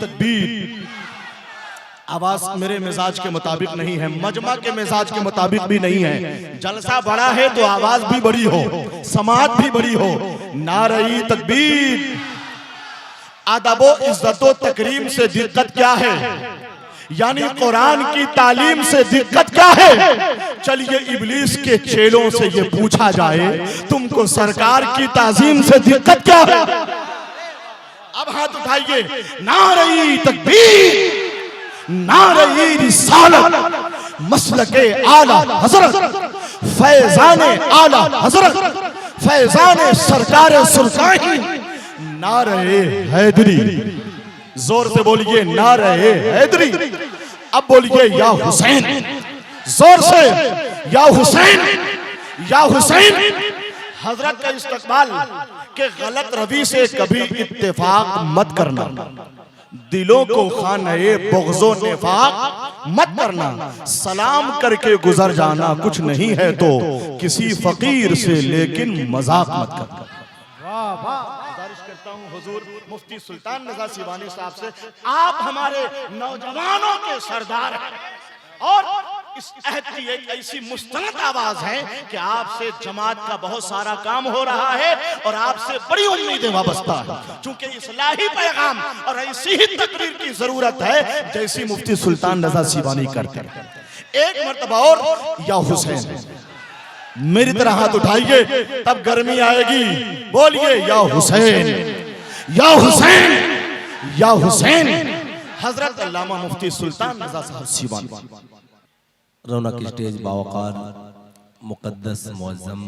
तकबीर। आवाज मेरे मिजाज के मुताबिक नहीं है, मजमा के मिजाज के मुताबिक भी नहीं है। जलसा बड़ा है तो आवाज भी बड़ी हो, समात भी बड़ी हो। नारे तकबीर। अदबो इज्जतो तकरीम से दिक्कत क्या है, यानी कुरान की तालीम से दिक्कत क्या है। चलिए इब्लीस के चेलों से ये पूछा जाए, तुमको सरकार की ताजीम से दिक्कत क्या है। अब हाथ उठाइए, नारे तकबीर, नारे रिसालत, मसलके आला हजरत, फैजाने आला हजरत, फैजाने सरकार सुल्तानी, नारे हैदरी। जोर से बोलिए, नारे हैदरी। अब बोलिए या हुसैन, जोर से, या हुसैन, या हुसैन। हजरत का इस्तकबाल के गलत रवि से कभी इत्तेफाक मत करना, दिलों को खाने बुग़्ज़ो निफाक मत करना। सलाम करके गुजर जाना कुछ नहीं है तो किसी फकीर से, लेकिन मजाक मत करना। गुजारिश करता हूँ हुजूर मुफ्ती सुल्तान रज़ा सिवानी साहब से, आप हमारे नौजवानों के सरदार हैं और इस अहद की एक ऐसी मुस्तनद आवाज है कि आपसे जमात का बहुत सारा काम हो रहा है और आपसे बड़ी उम्मीदें वाबस्ता है। चूंकि इस्लाही पैगाम और ऐसी ही तकरीर की जरूरत है जैसी मुफ्ती सुल्तान रज़ा सिवानी करते हैं। एक मर्तबा और या हुसैन, मेरी तरह हाथ उठाइए तब गर्मी आएगी। बोलिए या हुसैन, या हुसैन, या हुसैन। हजरत अल्लामा मुफ्ती सुल्तान रज़ा साहब सिवानी। रौनक स्टेज बावकार मुक़द्दस मुअज़्ज़म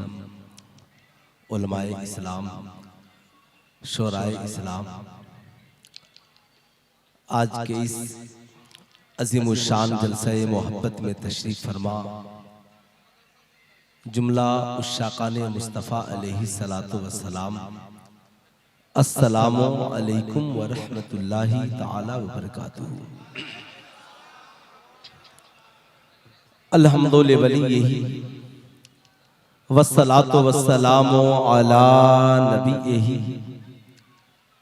उलमाए इस्लाम, शोराए इस्लाम, आज के इस अज़ीमुश्शान जलसे मोहब्बत में तशरीफ़ फरमा जुमला उश्शाक़ाने मुस्तफ़ा अलैहिस्सलातु वस्सलाम, अस्सलामु अलैकुम व रहमतुल्लाहि तआला व बरकातुहू। अल्हम्दुलिल्लाह वलिय्यही वस्सलातु वस्सलामु अला नबिय्यही,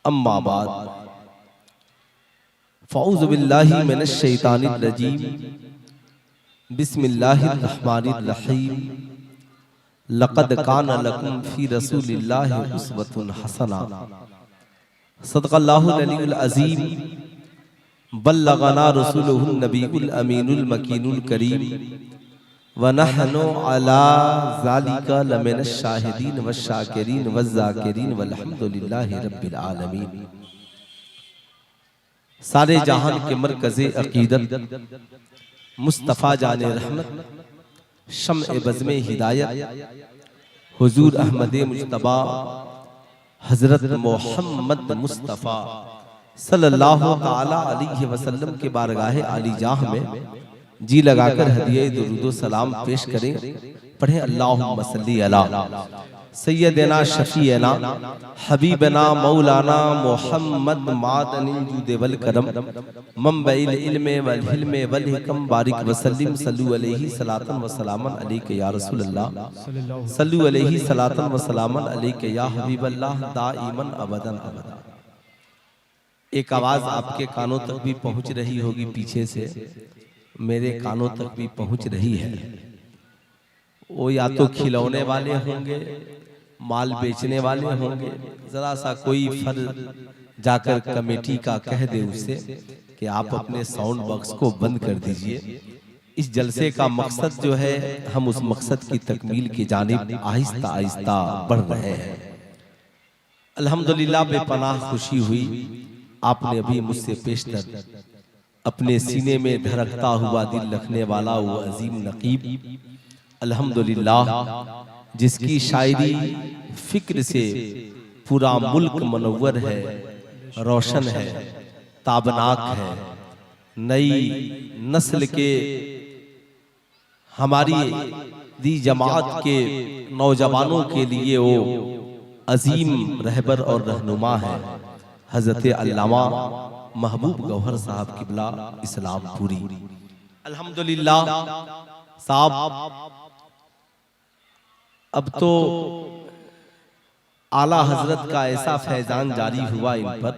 अम्मा बाद, फ़ऊज़ु बिल्लाहि मिनश शैतानिर रजीम, बिस्मिल्लाहिर रहमानिर रहीम। लक़द कान लकुम फ़ी रसूलिल्लाहि उस्वतुन हसना, सदक़ल्लाहुल अलीयुल अज़ीम, बल्लगना रसूलुहुन नबीयुल अमीनुल मकीनुल करीम, व नहनु अला ज़ालिका लमिनश शाहिदीन वश्शाकिरीन वज़्ज़ाकिरीन वल्हम्दुलिल्लाहि रब्बिल आलमीन। सारे जहान के मरकज़े अक़ीदत मुस्तफ़ा जाने रहमत, शम्अ बज़्मे हिदायत, हुजूर अहमदे मुज्तबा हज़रत मोहम्मद मुस्तफ़ा सल्लल्लाहु ताला अलैहि वसल्लम के बारगाहे आली जाह में जी लगाकर हदिये दुरूद सलाम पेश करें। पढ़ें अल्लाहुम्मा सल्ली अला सय्यदना शफीअना हबीबना मौलाना मोहम्मद मादनिल जुद वल करम, मंबइल इल्म वल हिल्म वल हिकम, बारिक वसल्लिम सल्लु अलैहि सलातन व सलामन अलैका या रसूलल्लाह, सल्लु अलैहि सलातन व सलामन अलैका या हबीबल्लाह, दाइमन अबदन अबदा। एक आवाज आपके कानों तक भी पहुंच रही होगी, पीछे से मेरे कानों तक भी पहुंच रही है। वो या तो खिलौने वाले होंगे, माल बेचने वाले होंगे, जरा सा कोई फल जाकर कमेटी का कह दे उससे कि आप अपने साउंड बॉक्स को बंद कर दीजिए। इस जलसे का मकसद जो है, हम उस मकसद की तकमील की जानिब आहिस्ता आहिस्ता बढ़ रहे हैं। अल्हम्दुलिल्लाह बेपनाह खुशी हुई, आपने अभी मुझसे पेशतर अपने सीने में धड़कता हुआ दिल रखने वाला वो अजीम नकीब, अल्हम्दुलिल्लाह जिसकी शायरी फिक्र से पूरा मुल्क मनव्वर है, रोशन है, ताबनाक है। नई नस्ल के हमारी दी जमात के नौजवानों के लिए वो अजीम रहबर और रहनुमा है, हजरत अल्लामा महबूब गौहर साहब किबला इस्लामपुरी। अल्हम्दुलिल्लाह साहब, अब तो आला हजरत का ऐसा फैजान जारी हुआ इन पर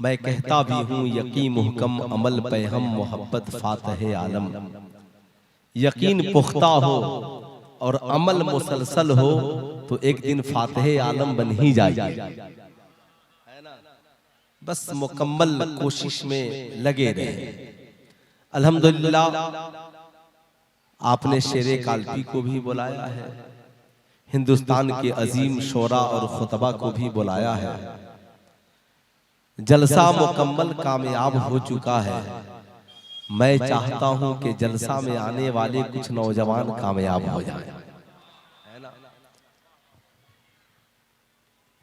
मैं कहता भी हूँ यकीन मुहकम अमल पे हम मोहब्बत फातह आलम। यकीन पुख्ता हो और अमल मुसलसल हो तो एक दिन फातह आलम बन ही जाएगी। बस मुकम्मल कोशिश में लगे रहे। अल्हम्दुलिल्लाह आपने शेरे काल्पी को भी बुलाया है, हिंदुस्तान के अजीम शोरा और खुतबा को भी बुलाया है। जलसा मुकम्मल कामयाब हो चुका है। मैं चाहता हूं कि जलसा में आने वाले कुछ नौजवान कामयाब हो जाएं।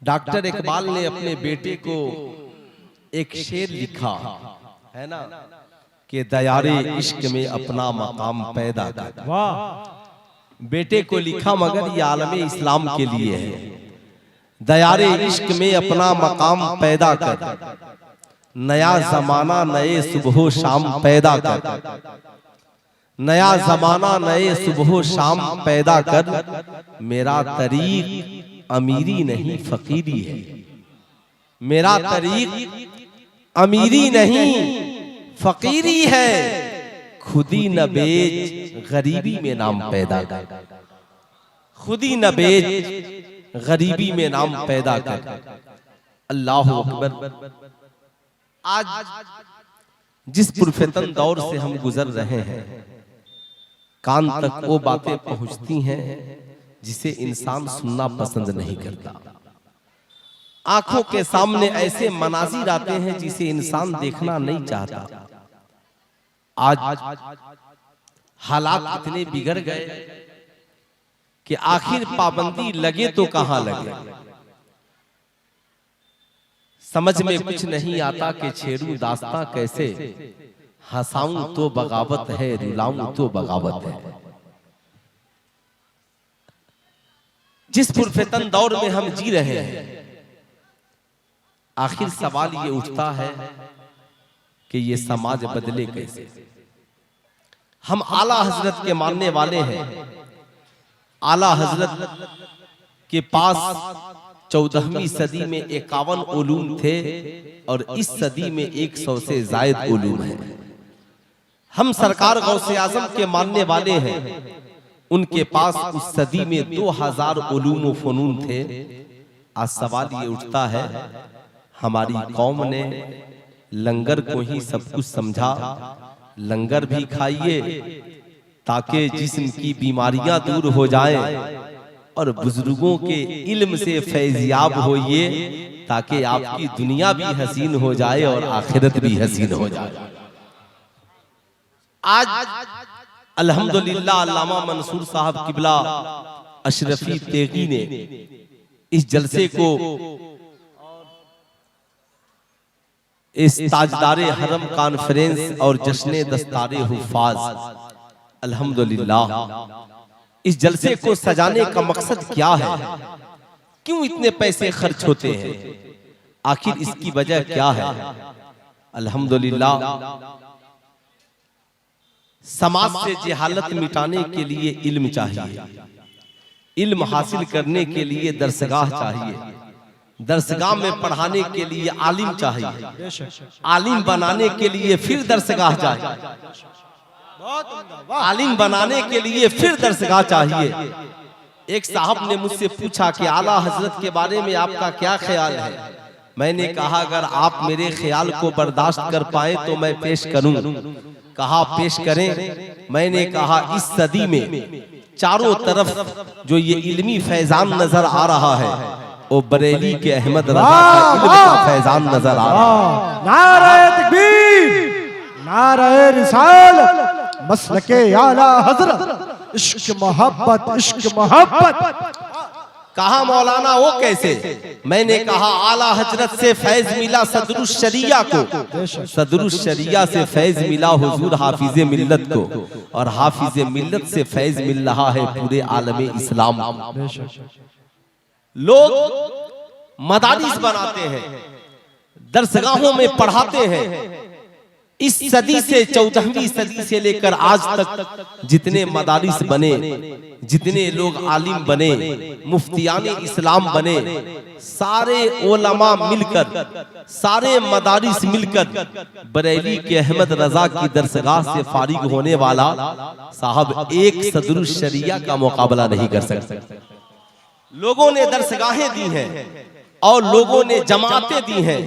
डॉक्टर इकबाल ने अपने बेटे को एक शेर लिखा है ना कि दयारे इश्क में अपना मकाम पैदा कर। वाह। बेटे को लिखा मगर ये आलमे इस्लाम के लिए है। दयारे इश्क में अपना मकाम पैदा कर, नया जमाना नए सुबह शाम पैदा कर। नया जमाना नए सुबह शाम पैदा कर। मेरा तरीक अमीरी नहीं फकीरी है। मेरा तरीक अमीरी नहीं फकीरी है। खुदी न बेच गरीबी में नाम पैदा कर। खुदी न बेच गरीबी में नाम पैदा कर। अल्लाह अकबर। आज जिस पुरफितन दौर से हम गुजर रहे हैं, कान तक वो बातें पहुंचती हैं जिसे इंसान सुनना पसंद नहीं करता। आंखों के सामने ऐसे मनाजिर आते हैं जिसे इंसान देखना नहीं चाहता। आज हालात इतने बिगड़ गए कि आखिर पाबंदी लगे तो कहां लगे। समझ में कुछ नहीं आता कि छेड़ू दास्तां कैसे, हंसाऊं तो बगावत है, रुलाऊं तो बगावत है। जिस पुरफितन दौर में हम जी रहे हैं, आखिर सवाल ये उठता है कि ये समाज बदले कैसे। हम आला हजरत के मानने वाले हैं। आला हजरत के पास 14वीं सदी में 51 उलूम थे और इस सदी में 100 से जायद उलूम है। हम सरकार गौसे आजम के मानने वाले हैं। उनके पास उस सदी में 2000 उलूम व फनून थे। आज सवाल ये उठता है, हमारी कौम ने लंगर को ही सब कुछ समझा। लंगर भी खाइए ताकि जिस्म की बीमारियां दूर हो जाएं, और बुजुर्गों के इल्म से फैज़याब होइए ताकि आपकी दुनिया भी हसीन हो जाए और आखिरत भी हसीन हो जाए। आज अल्हम्दुलिल्लाह अल्लामा मंसूर साहब किबला अशरफी तेगी ने इस जलसे को, इस ताजदारे हरम कॉन्फ्रेंस और जश्ने दस्तारे हुफाज, अल्हम्दुलिल्लाह इस जलसे को सजाने का मकसद क्या है, क्यों इतने पैसे खर्च होते हैं, आखिर इसकी वजह क्या है। अल्हम्दुलिल्लाह समाज से जहालत मिटाने के लिए इल्म चाहिए। इल्म हासिल करने के लिए दरसगाह चाहिए। दरसगाह में पढ़ाने के लिए आलिम चाहिए। आलिम बनाने के लिए फिर दरसगाह चाहिए। आलिम बनाने के लिए फिर दरसगाह चाहिए। एक साहब ने मुझसे पूछा कि आला हजरत के बारे में आपका क्या ख्याल है। मैंने कहा अगर आप मेरे ख्याल को बर्दाश्त कर पाए तो मैं पेश करूं। कहा पेश करें। मैंने कहा इस सदी में चारों तरफ जो ये इल्मी फैजान नजर आ रहा है वो बरेली के अहमद रजा का इल्म का फैजान नजर आ रहा है। नारे तकबीर, नारे रिसालत, मसलके आला हजरत, इश्क मोहब्बत, इश्क मोहब्बत। कहा मौलाना वो कैसे। मैंने कहा आला हजरत से फैज मिला सदरुस शरिया को, सदरुस शरिया से फैज मिला हुजूर हाफिज मिल्लत को, और हाफिज मिल्लत से फैज मिल रहा है पूरे आलमे इस्लाम। लोग मदारिस बनाते हैं, दरसगाहों में पढ़ाते हैं, इस सदी से 14वीं सदी से लेकर आज तक जितने मदारिस बने, जितने लोग आलिम बने, मुफ्तियाने इस्लाम बने, सारे उलमा मिलकर, सारे मदारिस मिलकर बरेली के अहमद रजा की दरसगाह से फारिग होने वाला साहब एक सदरुल शरिया का मुकाबला नहीं कर सकते। लोगों ने दरसगाहें दी हैं और लोगों ने जमातें दी हैं,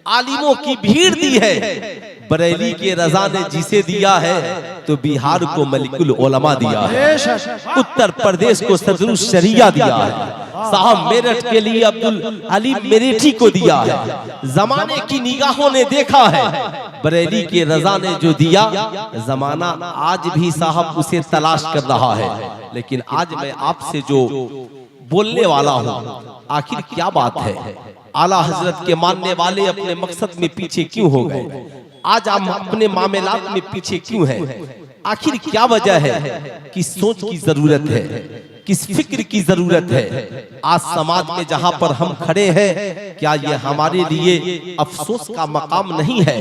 आलिमों की भीड़ दी है। बरेली के रजा ने जिसे दिया है तो बिहार को मलिकुल उलमा दिया है, उत्तर प्रदेश को सदरुल शरिया दिया है, साहब मेरठ के लिए अब्दुल अली मेरठी को दिया है। जमाने की निगाहों ने देखा है बरेली के रजा ने जो दिया, जमाना आज भी साहब उसे तलाश कर रहा है। लेकिन आज मैं आपसे जो बोलने वाला हूँ, आखिर क्या बात है, आला हजरत के मानने वाले अपने मकसद में पीछे क्यों हो गए? आज हम अपने मामलात में पीछे क्यों हैं? आखिर क्या वजह है? किस सोच की जरूरत है, किस फिक्र की जरूरत है? आज समाज में जहां पर हम खड़े हैं, क्या ये हमारे लिए अफसोस का मकाम नहीं है?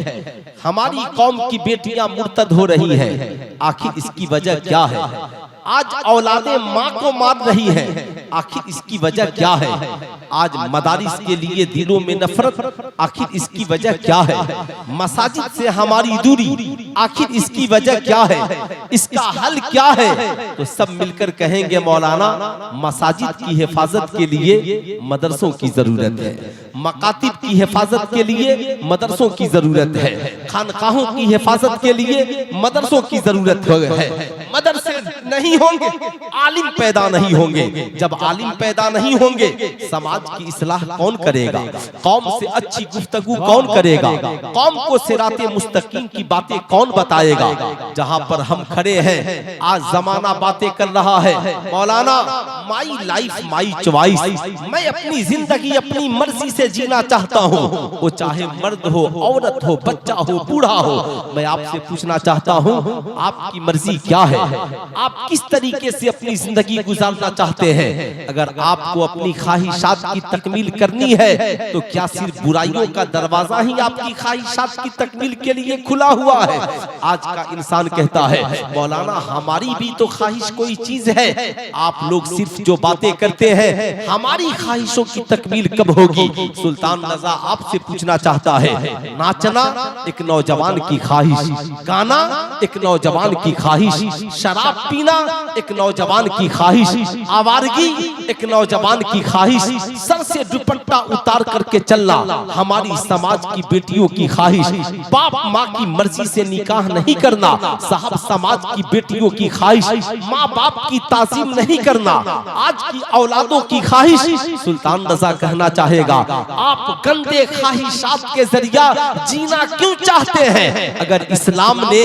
हमारी कौम की बेटियां मुर्तद हो रही हैं, आखिर इसकी वजह क्या है? आज औलादे माँ को मार रही हैं, आखिर इसकी वजह क्या है? आज मदारिस के लिए दिलों में नफरत, आखिर इसकी वजह क्या है? मसाजिद से हमारी दूरी, आखिर इसकी वजह क्या है? इसका हल क्या है? तो सब मिलकर कहेंगे मौलाना, मसाजिद की हिफाजत के लिए मदरसों की जरूरत है, मकातिब की हिफाजत के लिए मदरसों की जरूरत है, खानकाहों की हिफाजत के लिए मदरसों की जरूरत है। मदरसे नहीं होंगे, आलिम पैदा नहीं होंगे। जब आलिम पैदा नहीं होंगे, समाज की इस्लाह कौन करेगा? कौम से अच्छी गुफ्तगू कौन करेगा? कौम को सिराते मुस्तकीम की बातें कौन बताएगा? जहां पर हम खड़े हैं, आज जमाना बातें कर रहा है, मौलाना माई लाइफ माई चॉइस, मैं अपनी जिंदगी अपनी मर्जी से जीना चाहता हूँ, वो चाहे मर्द हो, औरत हो, बच्चा हो, बूढ़ा हो। मैं आपसे पूछना चाहता हूँ, आपकी मर्जी क्या है? आप किस तरीके से अपनी जिंदगी गुजारना चाहते हैं? अगर आपको अपनी ख्वाहिशात की तकमील करनी है, तो क्या सिर्फ बुराइयों का दरवाजा ही आपकी ख्वाहिशात की तकमील के लिए खुला हुआ है? आज का इंसान कहता है, मौलाना हमारी भी तो ख्वाहिश कोई चीज है, आप लोग सिर्फ जो बातें करते हैं, हमारी ख्वाहिशों की तकमील कब होगी? सुल्तान रजा आपसे पूछना चाहता है, नाचना एक नौजवान की ख्वाहिश, गाना एक नौजवान की ख्वाहिश, शराब पीना एक नौजवान की ख्वाहिश, आवारगी एक नौजवान की ख्वाहिश, सर से दुपट्टा उतार करके चलना हमारी समाज की बेटियों की ख्वाहिश, बाप माँ की मर्जी से निकाह नहीं करना साहब समाज की बेटियों की ख्वाहिश, माँ बाप की ताज़ीम नहीं करना आज की औलादों की ख्वाहिश। सुल्तान रजा कहना चाहेगा, आप गंदे ख्वाहिशात के जरिया जीना क्यों चाहते हैं? अगर इस्लाम ने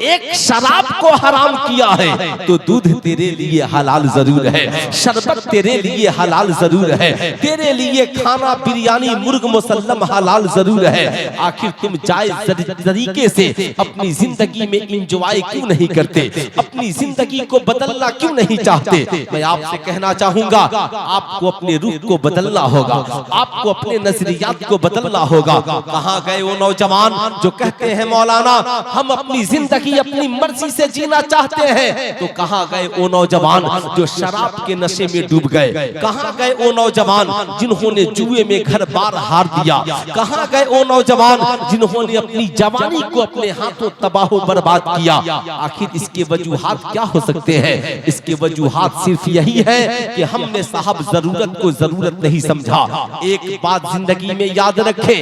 एक शराब को हराम किया है, तो दूध तेरे लिए हलाल जरूर है, शरबत तेरे लिए हलाल जरूर है, तेरे लिए खाना बिरयानी मुर्ग मुसल्लम हलाल जरूर है। आखिर तुम जायज तरीके से अपनी जिंदगी में इंजॉय क्यों नहीं करते? अपनी जिंदगी को बदलना क्यों नहीं चाहते? मैं आपसे कहना चाहूंगा, आपको अपने रूह को बदलना होगा, आपको अपने नजरियात को बदलना होगा। कहाँ गए वो नौजवान जो कहते हैं मौलाना हम अपनी जिंदगी अपनी मर्जी से जीना चाहते हैं? तो कहाँ गए वो नौजवान जो शराब के नशे में डूब गए? कहाँ गए वो नौजवान जिन्होंने जुए में घर बार हार दिया? कहाँ गए वो नौजवान जिन्होंने अपनी जवानी को अपने हाथों तबाह बर्बाद किया? आखिर इसके वजूहात क्या हो सकते हैं? इसके वजूहात सिर्फ यही है कि हमने साहब जरूरत को जरूरत नहीं समझा। एक बात जिंदगी में याद रखे,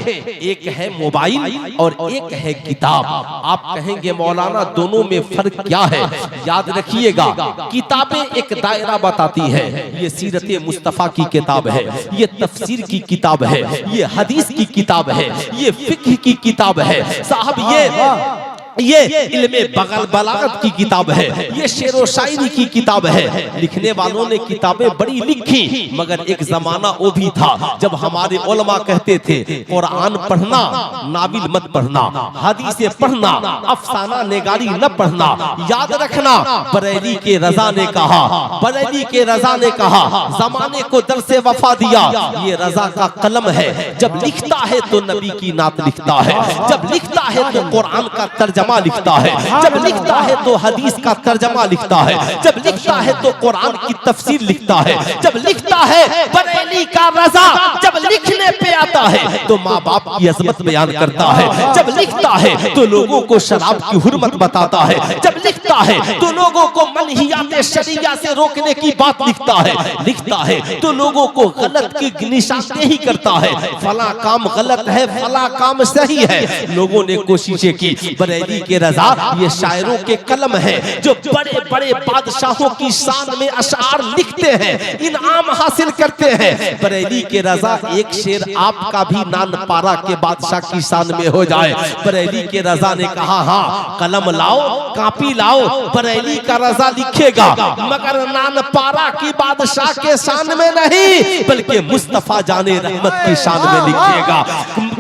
एक है मोबाइल और एक है किताब। आप कहेंगे मौलाना दोनों में फर्क क्या है? याद रखिएगा, किताबें एक दायरा बताती है, ये सीरत मुस्तफा की किताब है, ये तफसीर की किताब है, ये हदीस की किताब है, ये फिक्र की किताब है साहब। ये इल्मे बलागत की किताब है, ये शेर व शायरी की किताब है। लिखने वालों ने किताबें बड़ी लिखी, मगर एक जमाना वो भी था जब हमारे उलमा कहते थे कुरान पढ़ना, नाविल मत पढ़ना, हदीसें पढ़ना, अफसाना नेगारी न पढ़ना। याद रखना, बरेली के रजा ने कहा, बरेली के रजा ने कहा, जमाने को दरसे वफा दिया। ये रजा का कलम है, जब लिखता है तो नबी की नात लिखता है, जब लिखता है तो कुरान का तर्जमा लिखता है, जब लिखता है तो हदीस का तर्जमा लिखता है, जब लिखता है तो कुरान की तफसीर लिखता है, जब लिखता है बरेली का रजा, जब लिखने पे आता है तो माँ बाप की अजमत बयान करता है, जब लिखता है तो लोगों को शराब की हुर्मत बताता है, जब लिखता है तो लोगों को मनहियाते शरिया से रोकने की बात लिखता है, लिखता है तो लोगों को गलत की निशानदेही करता है, फला काम गलत है, फला काम सही है। लोगों ने कोशिशें की। बरेली के रजा ये शायरों के कलम है जो बड़े बड़े बादशाहों की शान में अशआर लिखते हैं, इनाम हासिल करते हैं। बरेली के रजा एक शेर आपका भी नानपारा के बादशाह की शान में हो जाए। बरेली के रजा ने कहा, हाँ कलम लाओ, कापी लाओ, बरेली का रजा लिखेगा, मगर नानपारा की बादशाह के शान में नहीं, बल्कि मुस्तफा जाने रहमत की शान में लिखेगा,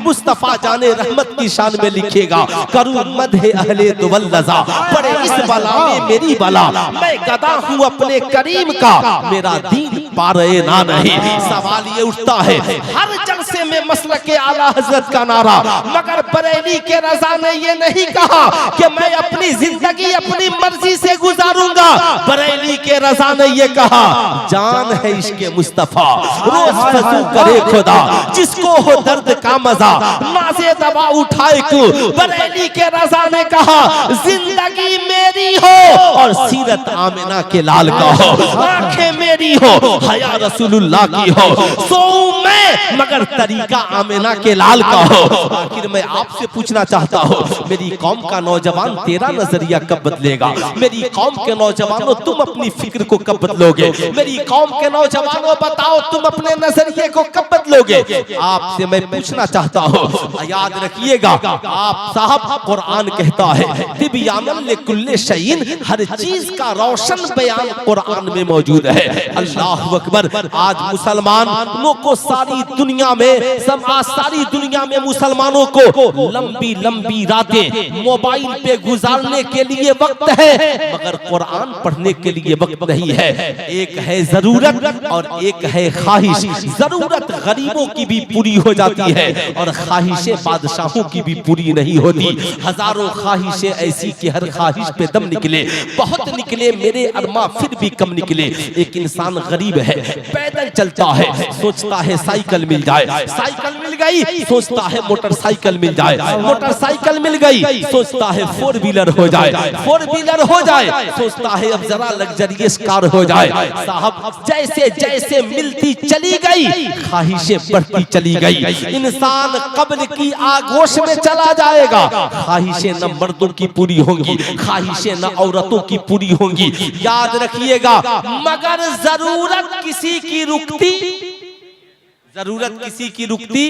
मुस्तफा जाने रहमत की शान में लिखेगा। करूं मदह अहले दुवल लजा, पड़े इस बला में मेरी बला, मैं गदा हूँ अपने करीम का, मेरा दीन पारे ना नहीं। सवाल ये उठता है हर जलसे में मसलक के आला हजरत का नारा, मगर बरेली के रजा ने ये नहीं कहा कि मैं अपनी जिंदगी अपनी मर्जी से गुजारूंगा। बरेली के रजा ने ये कहा, जान है इश्क़ मुस्तफा, रोज फजू करे खुदा, जिसको हो दर्द का मजा, नाज़े दबा उठाए क्यों। बरेली के रजा ने कहा, जिंदगी मेरी हो और सीरत आमिना के लाल का हो, आंखें मेरी हो, हया रसूलुल्लाह की हो, सोऊं मैं मगर तरीका आमिना के लाल का हो। आखिर मैं आपसे पूछना चाहता हूँ, मेरी कौम का नौजवान तेरा नजरिया कब बदलेगा? मेरी कौम के नौजवानों तुम अपनी फिक्र को कब बदलोगे? मेरी कौम के नौजवानों बताओ तुम अपने नजरिए को कब बदलोगे? आपसे मैं पूछना चाहता हूँ, याद रखिएगा, आप साहब कुरान कहता है तिबयानन लिकुल्ले शैइन, हर चीज का रोशन बयान कुरान में मौजूद है। अल्लाह अकबर। आज मुसलमानों को सारी दुनिया में सारी दुनिया में मुसलमानों को लंबी लंबी रातें मोबाइल पे गुजारने के लिए वक्त है, मगर कुरान पढ़ने के लिए वक्त नहीं है। एक है जरूरत और एक है ख्वाहिश। जरूरत गरीबों की भी पूरी हो जाती है और ख्वाहिशें बादशाहों की भी पूरी नहीं होती। हजारों ख्वाहिशें ऐसी कि हर ख्वाहिश पे दम निकले, बहुत निकले मेरे अरमा फिर भी कम निकले। एक इंसान गरीब है, पैदल चलता है, सोचता है साइकिल मिल जाए, साइकिल मिल गई, सोचता है मोटरसाइकिल मिल जाए, मोटरसाइकिल मिल गई, सोचता है फोर व्हीलर हो जाए, फोर व्हीलर हो जाए, सोचता है अब जरा लग्जरियस कार हो जाए। साहब जैसे जैसे मिलती चली गई, ख्वाहिशें बढ़ती चली गई। इंसान कब्र की आगोश में चला जाएगा। ख्वाहिशें न मर्दों की पूरी होंगी, ख्वाहिशें न औरतों की पूरी होंगी। याद रखिएगा, मगर जरूरत किसी की रुकती, जरूरत किसी की रुकती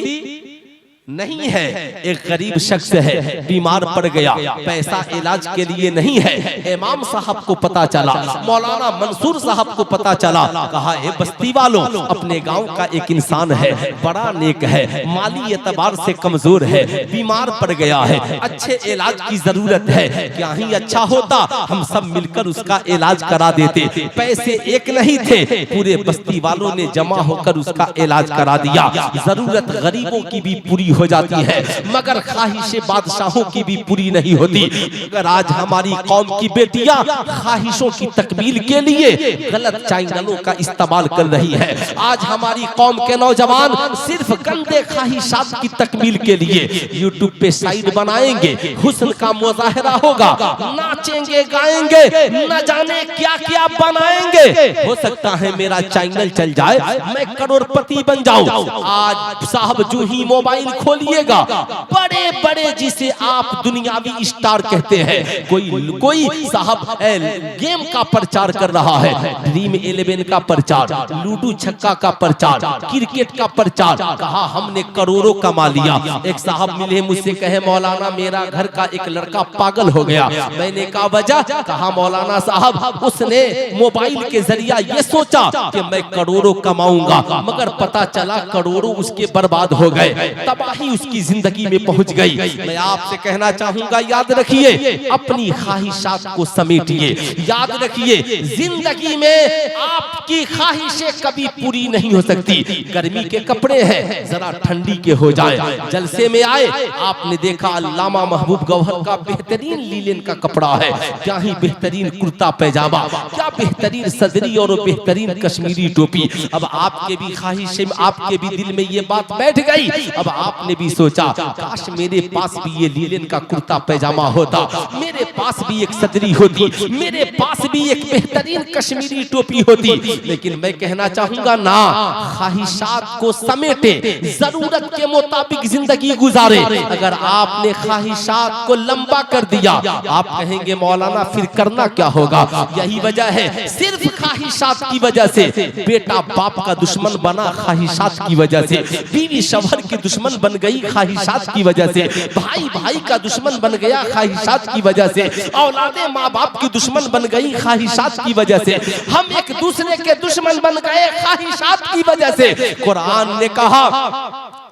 नहीं है। एक गरीब शख्स है, बीमार पड़ गया, पैसा इलाज के लिए नहीं है। इमाम साहब को पता चला, मौलाना मंसूर साहब को पता चला, कहा ए बस्ती वालों, अपने गांव का एक इंसान है, बड़ा नेक है, माली एतबार से कमजोर है, बीमार पड़ गया है, अच्छे इलाज की जरूरत है। क्या ही अच्छा होता हम सब मिलकर उसका इलाज करा देते। पैसे एक नहीं थे, पूरे बस्ती वालों ने जमा होकर उसका इलाज करा दिया। जरूरत गरीबों की भी पूरी हो जाती है, मगर ख्वाहिशें बादशाहों की भी पूरी नहीं होती। अगर आज हमारी कौम की बेटियां ख्वाहिशों की तकमील के लिए गलत चैनलों का इस्तेमाल कर रही है, आज हमारी कौम के नौजवान सिर्फ गंदे ख्वाहिशात की तकमील के लिए यूट्यूब पे साइट बनाएंगे, हुस्न का मुजाहरा होगा, नाचेंगे गाएंगे, न जाने क्या क्या बनाएंगे। हो सकता है मेरा चैनल चल जाए, मैं करोड़पति बन जाऊं। आज साहब जो ही मोबाइल खोलिएगा, बड़े बड़े जिसे आप दुनियावी स्टार कहते हैं, कोई साहब गेम का प्रचार कर रहा है, ड्रीम 11 का प्रचार, लूडो छक्का का प्रचार, क्रिकेट का प्रचार, कहा हमने करोड़ों कमा लिया। एक साहब मिले मुझसे, कहे मौलाना मेरा घर का एक लड़का पागल हो गया। मैंने कहा वजह? कहा मौलाना साहब उसने मोबाइल के जरिया ये सोचा कि मैं करोड़ों कमाऊंगा, मगर पता चला करोड़ों उसके बर्बाद हो गए, तबाही उसकी जिंदगी में पहुंच गई। मैं आपसे कहना चाहूंगा, याद रखिए अपनी ख्वाहिशात को समेटिए। याद रखिए जिंदगी में आपकी ख्वाहिशें कभी पूरी नहीं हो सकती। गर्मी के कपड़े हैं, जरा ठंडी के हो जाए। जलसे में आए, आपने देखा अल्लामा महबूब गौहर का बेहतरीन लीलन का कपड़ा है, क्या ही बेहतरीन कुर्ता पैजामा, क्या बेहतरीन सदरी और बेहतरीन कश्मीरी टोपी। अब आपके भी ख्वाहिश, आपके भी दिल में ये बात बैठ गई। अब आपने भी सोचा काश मेरे पास भी ये लीलन का कुर्ता पैजामा होता, मेरे पास भी एक सदरी होती, मेरे पास भी एक बेहतरीन कश्मीरी टोपी होती। लेकिन मैं कहना चाहूंगा ना, ख्वाहिशात को समेटे, जरूरत के मुताबिक जिंदगी गुजारे। अगर आपने ख्वाहिशात को लंबा कर दिया, आप कहेंगे मौलाना फिर करना क्या होगा? यही वजह है, सिर्फ ख्वाहिशात की वजह से बेटा बाप का दुश्मन बना, ख्वाहिशात की वजह से बीवी शौहर की दुश्मन बन गई, ख्वाहिशात की वजह से भाई भाई का दुश्मन बन गया, ख्वाहिशात की वजह से औलादे माँ बाप की दुश्मन बन गई, ख्वाहिशात की वजह से हम एक दूसरे के दुश्मन बन गए, ख्वाहिशात की वजह से। कुरान ने कहा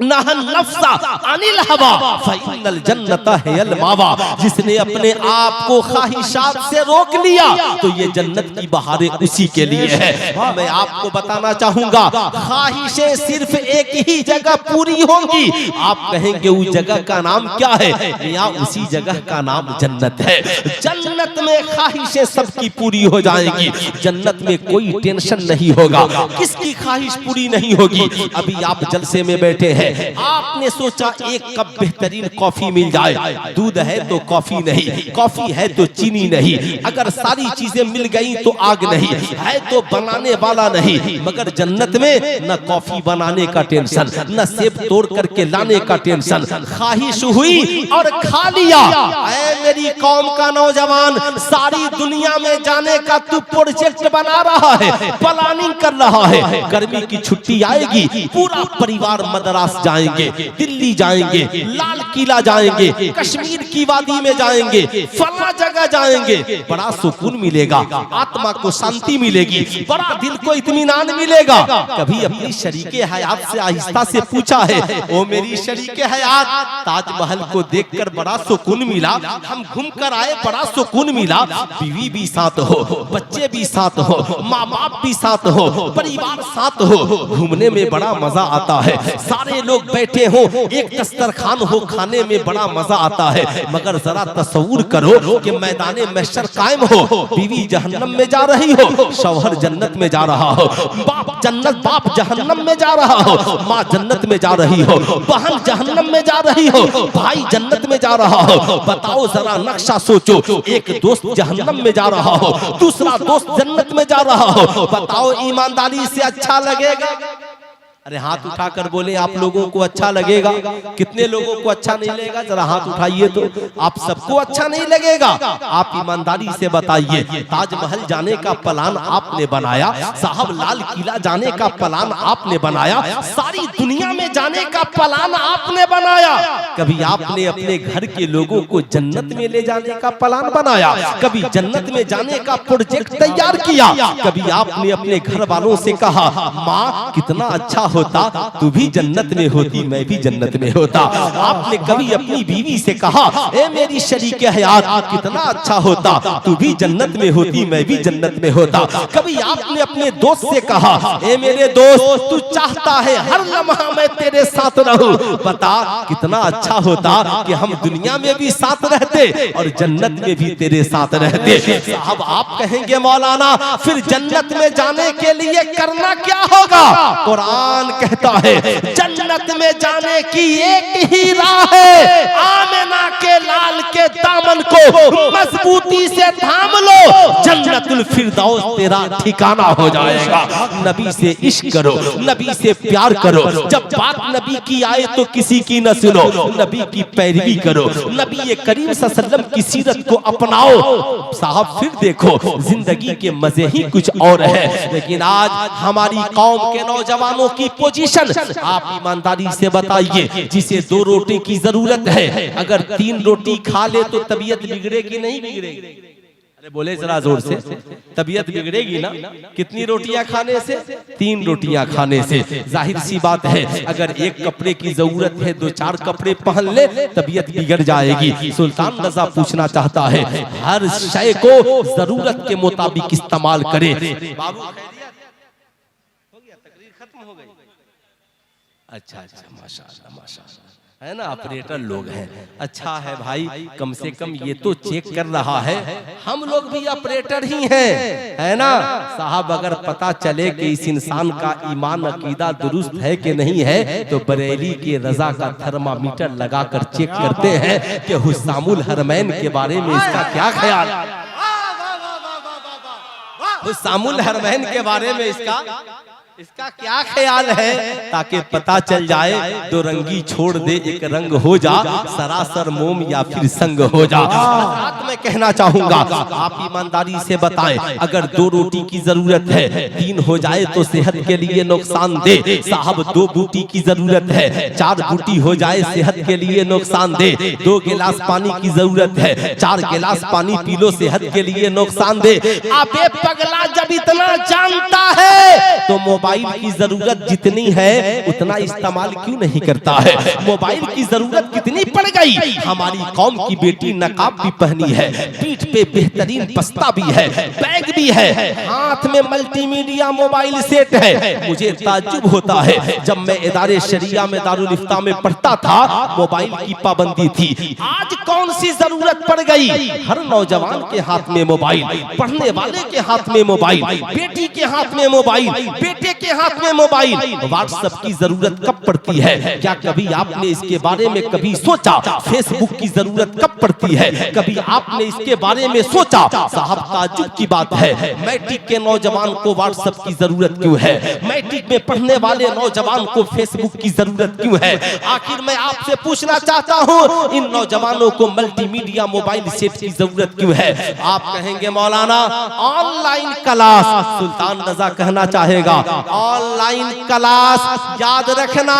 नहन नफ्सा अनिल हवा फइन्नल जन्नता हियल मावा, जिसने अपने आप को ख्वाहिशात से रोक लिया तो ये जन्नत की बहारें उसी के लिए है। मैं आपको बताना चाहूंगा, ख्वाहिशें सिर्फ एक ही जगह पूरी होंगी। आप कहेंगे उस जगह का नाम क्या है? या उसी जगह का नाम जन्नत है। जन्नत में ख्वाहिशें सबकी पूरी हो जाएंगी, जन्नत में कोई टेंशन नहीं होगा, किसकी ख्वाहिश पूरी नहीं होगी। अभी आप जलसे में बैठे हैं, आपने सोचा एक कप बेहतरीन कॉफी मिल जाए, दूध है तो कॉफी नहीं, कॉफी है तो चीनी नहीं, अगर सारी चीजें मिल गई तो आग नहीं है तो बनाने वाला नहीं। मगर जन्नत में न कॉफी बनाने का टेंशन, न सेब तोड़ करके लाने का टेंशन, ख्वाहिश हुई और खा लिया। ऐ मेरी कौम का नौजवान, सारी दुनिया में जाने का तू प्रोजेक्ट बना रहा है, प्लानिंग कर रहा है, गर्मी की छुट्टी आएगी, पूरा परिवार मद्रास जाएंगे, दिल्ली जाएंगे, लाल किला जाएंगे, कश्मीर की वादी में जाएंगे, फला जगह जाएंगे, बड़ा सुकून मिलेगा, आत्मा को शांति मिलेगी, बड़ा दिल को इत्मीनान मिलेगा। कभी अपनी शरीके हयात से आहिस्ता से पूछा है, ओ मेरी शरीके हयात, ताजमहल को देखकर बड़ा सुकून मिला, हम घूम कर आए, बड़ा सुकून मिला, बीवी भी साथ हो, बच्चे भी साथ हो, माँ बाप भी साथ हो, परिवार साथ हो, घूमने में बड़ा मजा आता है, सारे लोग बैठे हो, एक दस्तरखान हो, खाने में बड़ा मजा आता है। मगर जरा तस्वूर करो कि मैदाने महशर कायम हो, बीवी जहन्नम में जा रही हो, शौहर जन्नत में जा रहा हो, बाप जहन्नम में जा रहा हो, माँ जन्नत में जा रही हो, बहन जहन्नम में जा रही हो, भाई जन्नत में जा रहा हो। बताओ जरा नक्शा सोचो, एक दोस्त जहन्नम में जा रहा हो, दूसरा दोस्त जन्नत में जा रहा हो, बताओ ईमानदारी से अच्छा लगेगा? अरे हाथ उठाकर बोले, आप लोगों को अच्छा लगेगा? कितने लोगों को अच्छा नहीं लगेगा? जरा हाथ उठाइए तो। आप सबको अच्छा नहीं लगेगा? आप ईमानदारी से बताइए। ताजमहल जाने का प्लान आपने बनाया, साहब लाल किला जाने का प्लान आपने बनाया, सारी दुनिया में जाने का प्लान आपने बनाया। कभी आपने अपने घर के लोगों को जन्नत में ले जाने का प्लान बनाया? कभी जन्नत में जाने का प्रोजेक्ट तैयार किया? कभी आपने अपने घर वालों से कहा, माँ कितना अच्छा होता तू भी जन्नत में होती, मैं भी जन्नत में होता? आपने कभी अपनी बीवी से कहा, ए मेरी शरीके हयात कितना अच्छा होता तू भी जन्नत में होती, मैं भी जन्नत में होता? कभी आपने अपने दोस्त से कहा, ए मेरे दोस्त तू चाहता है हर लम्हा मैं तेरे साथ रहूं, बता कितना अच्छा होता कि हम दुनिया में भी साथ रहते और जन्नत में भी तेरे साथ रहते। साहब आप कहेंगे मौलाना फिर जन्नत में जाने के लिए करना क्या होगा? कुरान कुरान कहता है जन्नत में जाने की एक ही राह है, आमिना के लाल के दामन को मजबूती से थाम लो, जन्नतुल फिरदौस तेरा ठिकाना हो जाएगा। नबी से इश्क करो, नबी से प्यार करो, जब बात नबी की आए तो किसी की न सुनो, नबी की पैरवी करो, नबी करीम सल्लल्लाहु अलैहि वसल्लम की सीरत को अपनाओ साहब, फिर देखो जिंदगी के मजे ही कुछ और है। लेकिन आज हमारी कौम के नौजवानों की पोजीशन आप ईमानदारी से बताइए, जिसे 2 रोटी की जरूरत है अगर 3 रोटी खा ले तो तबीयत बिगड़ेगी नहीं बिगड़ेगी? अरे बोले जरा जोर से, तबीयत बिगड़ेगी ना? कितनी रोटियां खाने से? 3 रोटियां खाने से। जाहिर सी बात है अगर एक कपड़े की जरूरत है 2-4 कपड़े पहन ले तबीयत बिगड़ जाएगी। सुल्तान रजा पूछना चाहता है हर शय को जरूरत के मुताबिक इस्तेमाल करे। बाबू हो गया, तकरीर खत्म हो गई। अच्छा माशाअल्लाह माशाअल्लाह, है ना, ऑपरेटर लोग हैं। अच्छा है भाई, कम से कम ये तो चेक कर रहा है, हम लोग भी ऑपरेटर ही हैं, है ना साहब। अगर पता चले कि इस इंसान का ईमान अकीदा दुरुस्त है कि नहीं है तो बरेली के रजा का थर्मामीटर लगाकर चेक करते हैं कि हुस्सामुल हरमैन के बारे में इसका क्या ख्याल है, हुस्सामुल हरमैन के बारे में इसका क्या ख्याल है, ताकि पता चल जाए। 2 रंगी छोड़ दे एक रंग हो जा, सरासर मोम या फिर संग हो जा। साथ में कहना चाहूंगा आप ईमानदारी से बताएं, अगर 2 रोटी की जरूरत है 3 हो जाए तो सेहत के लिए नुकसान दे साहब। 2 बूटी की जरूरत है 4 बूटी हो जाए सेहत के लिए नुकसान दे। 2 गिलास पानी की जरूरत है 4 गिलास पानी पी लो सेहत के लिए नुकसान दे। अबे पगला जब इतना जानता है तो मोबाइल की जरूरत जितनी है उतना इस्तेमाल क्यों नहीं करता है? मोबाइल की जरूरत कितनी पड़ गई? हमारी कौम की बेटी नकाब भी पहनी है, पीठ पे बेहतरीन बस्ता भी है, बैग भी है, हाथ में मल्टीमीडिया मोबाइल सेट है। मुझे ताज्जुब होता है जब मैं इदारे शरिया में दारुल इफ्ता में पढ़ता था मोबाइल की पाबंदी थी। आज कौन सी जरूरत पड़ गई? हर नौजवान के हाथ में मोबाइल, पढ़ने वाले के हाथ में मोबाइल, बेटी के हाथ में मोबाइल, बेटे के हाथ में मोबाइल। व्हाट्सएप की जरूरत कब पड़ती है? क्या कभी आपने इसके बारे में कभी सोचा? फेसबुक की जरूरत कब पड़ती है? कभी आपने इसके बारे में सोचा? साहब ताज्जुब की बात है, मैट्रिक के नौजवान को व्हाट्सएप की जरूरत क्यों है? मैट्रिक में पढ़ने वाले नौजवान को फेसबुक की जरूरत क्यों है? आखिर मैं आपसे पूछना चाहता हूँ इन नौजवानों को मल्टीमीडिया मोबाइल सेट की जरूरत क्यों है? आप कहेंगे मौलाना ऑनलाइन क्लास। सुल्तान रजा कहना चाहेगा ऑनलाइन क्लास याद रखना,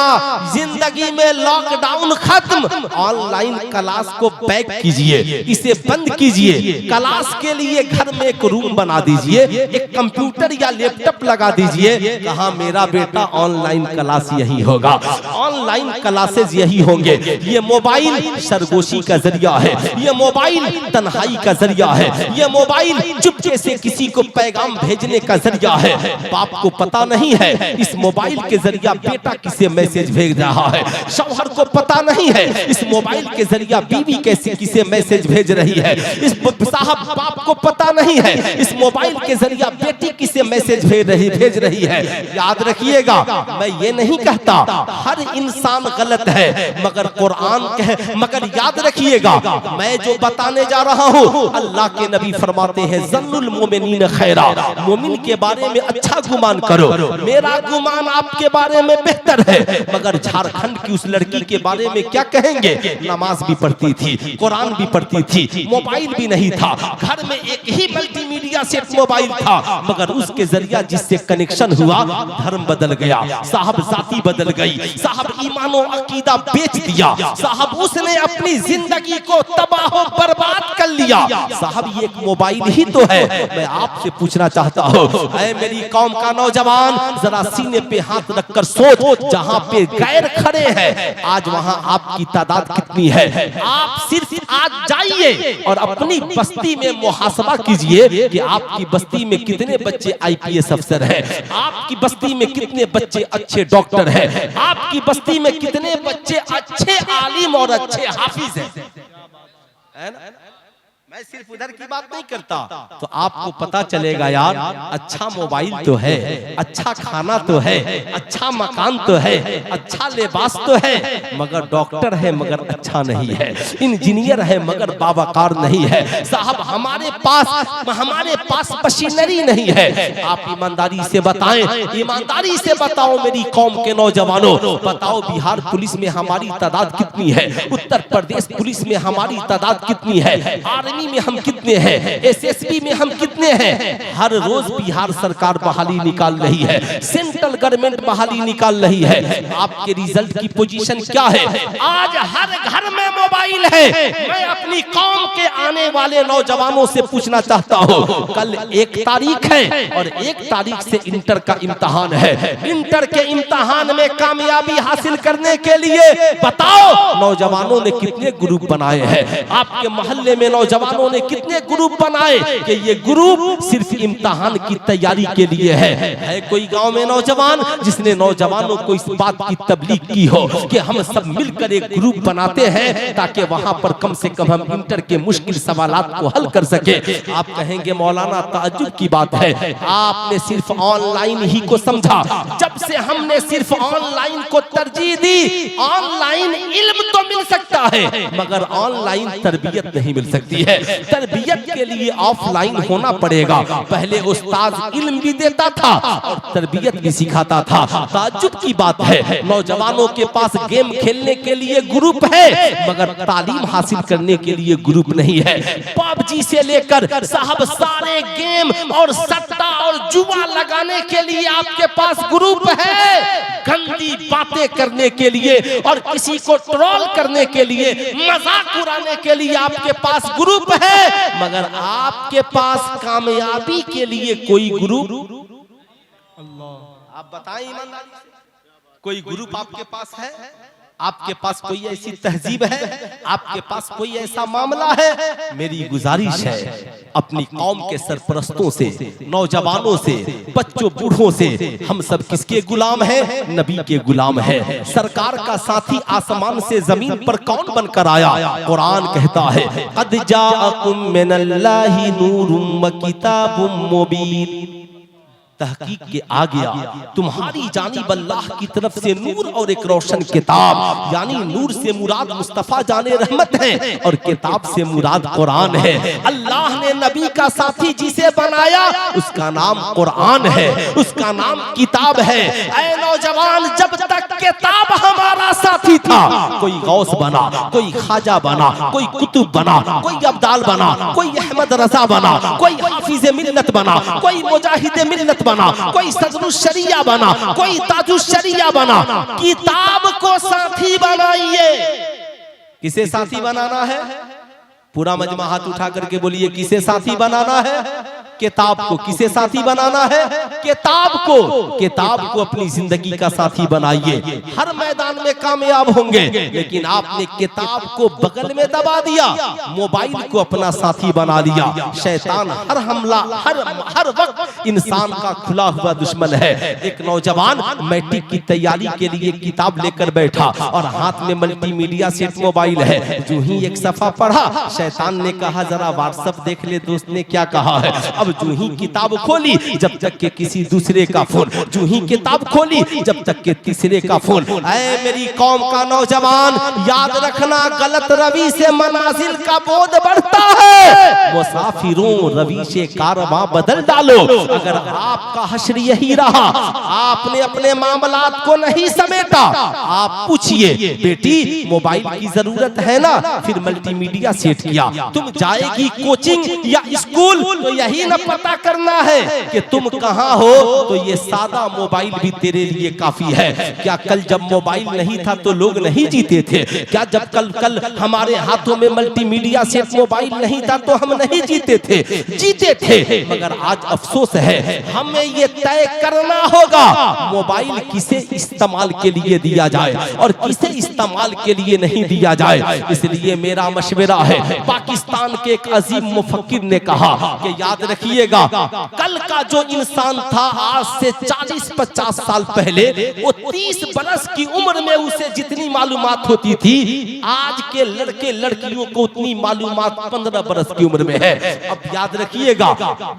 जिंदगी में लॉकडाउन खत्म। ऑनलाइन क्लास को पैक कीजिए, इसे बंद कीजिए। क्लास के लिए घर में एक रूम बना दीजिए, एक कंप्यूटर या लैपटॉप लगा दीजिए। कहा मेरा बेटा ऑनलाइन क्लास यही होगा, ऑनलाइन क्लासेस यही होंगे। ये मोबाइल सरगोशी का जरिया है, ये मोबाइल तन्हाई का जरिया है, ये मोबाइल चुपके से किसी को पैगाम भेजने का जरिया है। बाप को पता नहीं है इस मोबाइल के जरिया बेटा किसे मैसेज भेज रहा है, शौहर को पता नहीं है इस मोबाइल के जरिया बीवी कैसे किसे मैसेज भेज रही है, इस साहब बाप को पता नहीं है इस मोबाइल के जरिया बेटी किसे मैसेज भेज रही है। याद रखिएगा, मैं ये नहीं कहता हर इंसान गलत है, मगर याद रखिएगा मैं जो बताने जा रहा हूँ अल्लाह के नबी फरमाते हैं ज़न्नुल मोमिनीन खैरा, मोमिन के बारे में अच्छा गुमान करो। मेरा गुमान आपके बारे में बेहतर है, मगर झारखंड की उस लड़की के बारे में क्या कहेंगे? नमाज भी पढ़ती थी, कुरान भी पढ़ती थी, मोबाइल भी नहीं था, घर में एक ही मल्टीमीडिया सेट मोबाइल था, मगर उसके जरिया जिससे कनेक्शन हुआ धर्म बदल गया साहब, जाति बदल गई साहब, ईमानो अकीदा बेच दिया साहब, उसने अपनी जिंदगी को तबाह बर्बाद कर लिया साहब। ये एक मोबाइल ही तो है। मैं आपसे पूछना चाहता हूँ ऐ मेरी कौम का नौजवान, जरा सीने पे हाथ रखकर सोच, जहाँ पे गैर खड़े हैं आज वहाँ आपकी तादाद कितनी है? आप सिर्फ आज जाइए और अपनी बस्ती में मुहासबा कीजिए कि आपकी बस्ती में कितने बच्चे IPS अफसर हैं, आपकी बस्ती में कितने बच्चे अच्छे डॉक्टर हैं, आपकी बस्ती में कितने बच्चे अच्छे आलिम और अच्छे हाफिज हैं। मैं सिर्फ उधर की बात नहीं करता, तो आपको पता चलेगा यार, अच्छा मोबाइल तो है, अच्छा खाना तो है, अच्छा मकान तो है, अच्छा लिबास तो है, मगर डॉक्टर है मगर अच्छा नहीं है, इंजीनियर है मगर बावकार नहीं है साहब। हमारे पास मशीनरी नहीं है। आप ईमानदारी से बताएं, ईमानदारी से बताओ मेरी कौम के नौजवानों, बताओ बिहार पुलिस में हमारी तादाद कितनी है, उत्तर प्रदेश पुलिस में हमारी तादाद कितनी है, आर्मी में हम कितने हैं, एसएसबी में हम कितने हैं। हर रोज बिहार सरकार बहाली निकाल रही है, सेंट्रल गवर्नमेंट बहाली निकाल रही है। आपके रिजल्ट की पोजीशन क्या है? आज हर घर में मोबाइल है। मैं अपनी कौम के आने वाले नौजवानों से पूछना चाहता हूँ, कल 1 तारीख है और 1 तारीख से इंटर का इम्तिहान है। इंटर के इम्तिहान में कामयाबी हासिल करने के लिए बताओ नौजवानों ने कितने ग्रुप बनाए हैं? आपके मोहल्ले में नौजवानों ने कितने ग्रुप बनाए कि ये ग्रुप सिर्फ इम्तिहान की तैयारी के लिए है कोई गांव में नौजवान जिसने नौजवानों को इस बात की तबलीग की हो कि हम सब मिलकर एक ग्रुप बनाते हैं ताकि वहां पर कम से कम हम इंटर के मुश्किल सवालात को हल कर सके? आप कहेंगे मौलाना ताज्जुब की बात है, आपने सिर्फ ऑनलाइन ही को समझा। जब से हमने सिर्फ ऑनलाइन को तरजीह दी, ऑनलाइन इल्म तो मिल सकता है मगर ऑनलाइन तरबियत नहीं मिल सकती है। तरबियत के लिए ऑफलाइन होना पड़ेगा। पहले उस्ताद इल्म भी देता था और तरबियत भी सिखाता था। ताज्जुब की बात है, नौजवानों के पास गेम खेलने के लिए ग्रुप है मगर तालीम हासिल करने के लिए ग्रुप नहीं है। पबजी से लेकर साहब सारे गेम और सट्टा और जुआ लगाने के लिए आपके पास ग्रुप है, गंदी बातें करने के लिए और किसी को ट्रोल करने के लिए, मजाक उड़ाने के लिए आपके पास ग्रुप है, मगर आपके पास कामयाबी के लिए कोई ग्रुप? आप बताएं ईमानदारी से, कोई ग्रुप आपके पास है? आपके पास कोई ऐसी तहजीब है? आपके पास कोई ऐसा मामला है? मेरी गुजारिश है अपनी कौम के सरपरस्तों से, नौजवानों से, बच्चों बूढ़ों से, हम सब किसके गुलाम हैं? नबी के गुलाम हैं। सरकार का साथी आसमान से जमीन पर कौन बनकर आया? कुरान कहता है क़द जाअकुम मिनल्लाहि नूरुम व किताबुम मुबीन। तहकीक के आ गया तुम्हारी जानिब अल्लाह की तरफ से नूर और एक रोशन किताब, यानी नूर से मुराद मुस्तफा जाने रहमत है और किताब से मुराद कुरान है। अल्लाह ने नबी का साथी जिसे बनाया उसका नाम कुरान है, उसका नाम किताब है। ऐ नौजवान, जब तक किताब हमारा साथी था, कोई गौस बना, कोई खाजा बना, कोई कुतुब बना, कोई अब्दाल बना, कोई अहमद रजा बना, कोई हाफिज मिल्लत बना, कोई मुजाहिद मिल्लत बना, कोई सदरुश शरिया बना, कोई ताजुश शरिया बना। किताब को साथी बनाइए। किसे साथी बनाना है? पूरा मजमा हाथ उठा करके बोलिए, किसे साथी बनाना है? किताब को। किसे साथी बनाना है? किताब को। किताब को अपनी जिंदगी का साथी बनाइए, हर मैदान में कामयाब होंगे। लेकिन आपने किताब को बगल में दबा दिया, मोबाइल को अपना साथी बना लिया। शैतान हर हमला, हर वक्त इंसान का खुला हुआ दुश्मन है। एक नौजवान मैट्रिक की तैयारी के लिए किताब लेकर बैठा और हाथ में मल्टीमीडिया सेट मोबाइल है। जो ही एक सफा पढ़ा, शैतान ने कहा जरा व्हाट्सएप देख ले दोस्त ने क्या कहा है। अब जो ही किताब खोली, जब तक के किसी दूसरे का फोन, जो ही किताब खोली जब तक के तीसरे का फोन। ऐ मेरी कौम का नौजवान, याद रखना गलत रवि से मनाजिल का बोझ बढ़ता है। मुसाफिरों रवि से कारवां बदल डालो। अगर आपका हश्र यही रहा, आपने अपने मामलात को नहीं समेटा, आप पूछिए बेटी मोबाइल की जरूरत है ना, फिर मल्टीमीडिया सेट किया। तुम जाएगी कोचिंग या स्कूल तो यही न पता करना है कि तुम कहां हो, तो ये सादा मोबाइल भी तेरे लिए काफी है। क्या कल जब मोबाइल नहीं था तो लोग नहीं जीते थे? क्या जब कल हमारे हाथों में मल्टीमीडिया सेट मोबाइल नहीं था तो हम नहीं जीते थे? जीते थे। मगर आज अफसोस है, हमें ये तय करना होगा मोबाइल किसे इस्तेमाल के लिए दिया जाए और किसे इस्तेमाल के लिए नहीं दिया जाए। इसलिए मेरा मशवरा है, पाकिस्तान के एक अजीम मुफक्किर ने कहा कि याद रखिए रखिएगा, कल का जो इंसान था आज से 40-50 साल पहले, वो 30 बरस की उम्र में उसे जितनी मालूमात होती थी, आज के लड़के लड़कियों को उतनी मालूमात 15 बरस की उम्र में है। अब याद रखिएगा,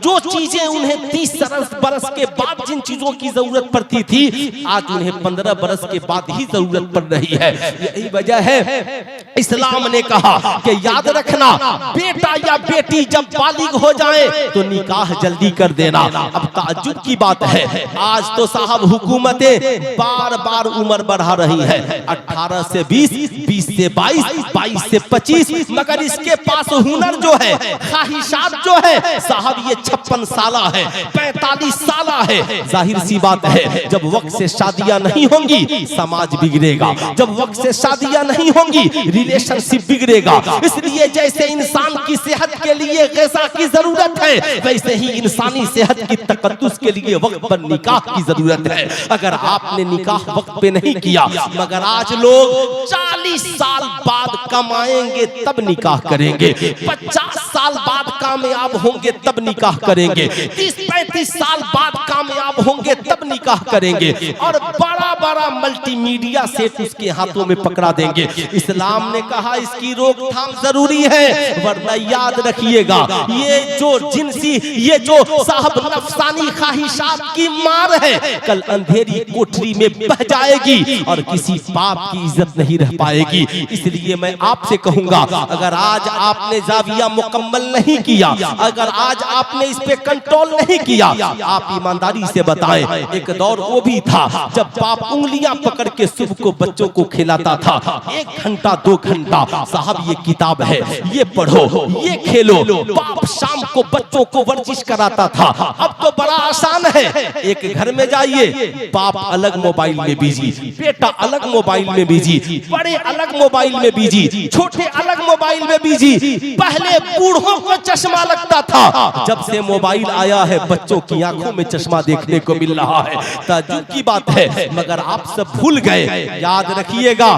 जो चीजें उन्हें 30 बरस के बाद जिन चीजों की जरूरत पड़ती थी, आज उन्हें 15 बरस के बाद ही जरूरत पड़ रही है। यही वजह है इस्लाम ने कहा कि याद रखना, बेटा या बेटी जब बालिग हो जाए तो निकाह जल्दी कर देना। अब ताज्जुब की बात है, आज तो साहब हुकूमतें बार बार उम्र बढ़ा रही है, 18 से 20, 20 से 22, 22 से 25, मगर इसके पास हुनर जो है, ख्वाहिशात जो है साहब, ये 56 साल है, 45 साल है। जाहिर सी बात है, जब वक्त से शादियां नहीं होंगी समाज बिगड़ेगा, जब वक्त से शादियां नहीं होंगी रिलेशनशिप बिगड़ेगा। इसलिए जैसे इंसान की सेहत के लिए ग़िज़ा की जरूरत है, वैसे ही इंसानी सेहत की तकद्दुस के लिए वक्त पर निकाह की जरूरत है। अगर आपने निकाह वक्त पे नहीं किया, मगर आज लोग 40 साल बाद कमाएंगे तब निकाह करेंगे, 50 साल बाद कामयाब होंगे तब निकाह करेंगे, 30-35 साल बाद कामयाब होंगे तब निकाह करेंगे, और बड़ा बड़ा मल्टीमीडिया सेट उसके हाथों में पकड़ा देंगे। इस्लाम ने कहा इसकी रोकथाम जरूरी है, वरना याद रखिएगा, ये जो जिनसी, ये जो साहब नफसानी ख्वाहिशात की मार है, कल अंधेरी कोठरी में बह जाएगी और किसी बाप की इज्जत नहीं रह पाएगी। इसलिए मैं आपसे कहूंगा, अगर आज आपने जाविया मुकम्मल नहीं किया, अगर आज आपने इस पे कंट्रोल नहीं किया, आप ईमानदारी से बताएं, एक दौर वो भी था जब बाप उंगलियां पकड़ के सुबह को बच्चों को खिलाता था, 1 घंटा 2 घंटा, साहब ये किताब है, ये पढ़ो, ये खेलो। बाप शाम को बच्चों को वर्जिश कराता था। अब तो बड़ा आसान है, एक घर में जाइए, बाप अलग मोबाइल में बिजी, बेटा अलग मोबाइल में बिजी, बड़े अलग मोबाइल में बिजी, छोटे अलग मोबाइल में बिजी। पहले बूढ़ों को चश्मा लगता था, जब से मोबाइल आया है बच्चों की आंखों में चश्मा देखने को मिल रहा है। ताज्जुब की बात है, मगर आप सब भूल गए। याद रखिएगा,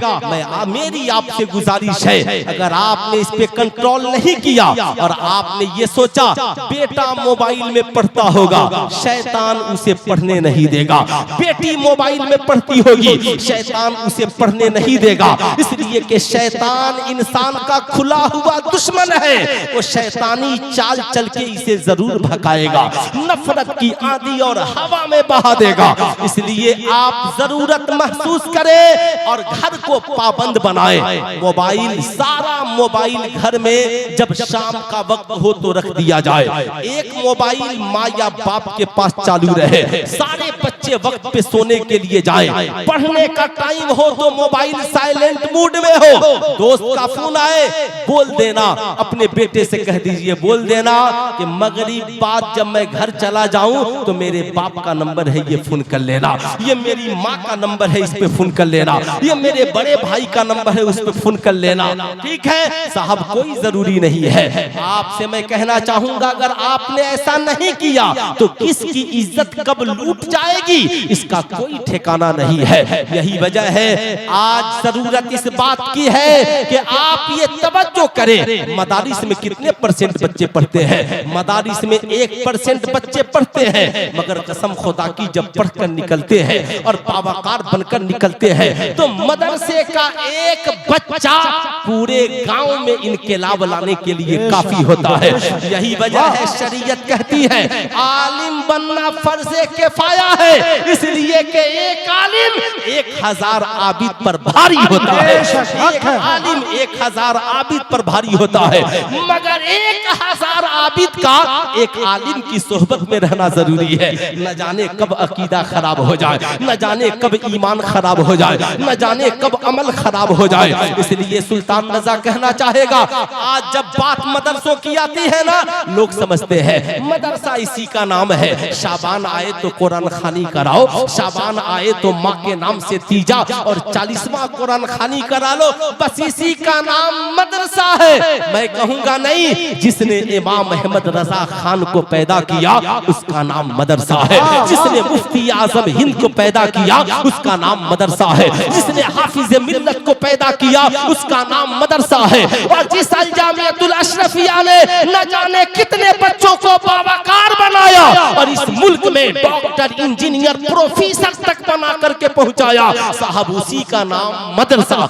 मेरी आपसे गुजारिश है, अगर आपने इस पे कंट्रोल नहीं किया और आपने ये सोचा बेटा मोबाइल में पढ़ता होगा, शैतान उसे पढ़ने नहीं देगा, बेटी मोबाइल में पढ़ती होगी, शैतान उसे पढ़ने नहीं देगा। इसलिए कि शैतान इंसान का खुला हुआ दुश्मन है, वो शैतानी चाल चल के इसे जरूर भगाएगा, नफरत की आंधी और हवा में बहा देगा। इसलिए आप जरूरत महसूस करें और घर को पाबंद बनाएं। मोबाइल, सारा मोबाइल घर में जब शाम का वक्त हो तो रख दिया जाए, एक मोबाइल माँ या बाप के पास चालू रहे, सारे बच्चे वक्त पे सोने के लिए जाएं, पढ़ने का टाइम हो तो मोबाइल साइलेंट मूड में हो, दोस्त का फोन आए बोल देना, अपने बेटे से कह दीजिए, बोल देना कि मगरिब बाद जब मैं घर चला जाऊं तो मेरे बाप का नंबर है, ये फोन कर लेना, ये मेरी माँ का नंबर है, इस पे फोन कर लेना, ये मेरे बड़े भाई का नंबर है, उस पे फोन कर लेना। ठीक है साहब, कोई जरूरी नहीं है। आपसे मैं कहना चाहूंगा, अगर आपने ऐसा नहीं किया तो किसकी इज्जत कब लूट जाएगी इसका कोई ठिकाना नहीं है। यही वजह है आज जरूरत इस बात की है कि आप ये तवज्जो करें। मदारिस में कितने % बच्चे पढ़ते हैं? मदारिस में 1% बच्चे पढ़ते हैं, मगर कसम खुदा की जब पढ़कर निकलते हैं और बावकार बनकर निकलते हैं तो मदरसे का एक बच्चा पूरे गांव में इनकलाब लाने के लिए काफी होता है। यही वजह है शरीयत कहती है आलिम बनना फर्ज़े किफ़ाया है, इसलिए कि एक आलिम 1000 आबिद पर भारी होता है। एक आलिम 1000 आबिद पर भारी होता है, मगर 1000 आबिद का एक आलिम की सोहबत में रहना जरूरी है। न जाने कब अकीदा खराब हो जाए, न जाने कब ईमान खराब हो जाए, न जाने कब अमल खराब हो जाए। इसलिए सुल्तान रजा कहना चाहेगा, आज जब बात मदरसों की आती है ना, लोग समझते हैं मदरसा इसी का नाम है, शाबान आए तो कुरान खानी कराओ, शाबान आए तो माँ के नाम से तीजा और 40वां कुरान खानी करा लो, बस इसी का नाम मदरसा है। मैं कहूंगा नहीं, जिसने इमाम अहमद रजा खान को पैदा किया उसका नाम मदरसा है। जिसने मुफ्ती आजम हिंद को पैदा किया उसका नाम मदरसा है। जिसने हाफिज मिल्लत को पैदा किया उसका नाम मदरसा है। और जिस अल जामियतुल अशरफिया ने न जाने कितने बच्चों को बावकार बनाया और इस मुल्क में डॉक्टर, इंजीनियर, प्रोफेसर तक बना करके पहुंचाया, साहब उसी का नाम मदरसा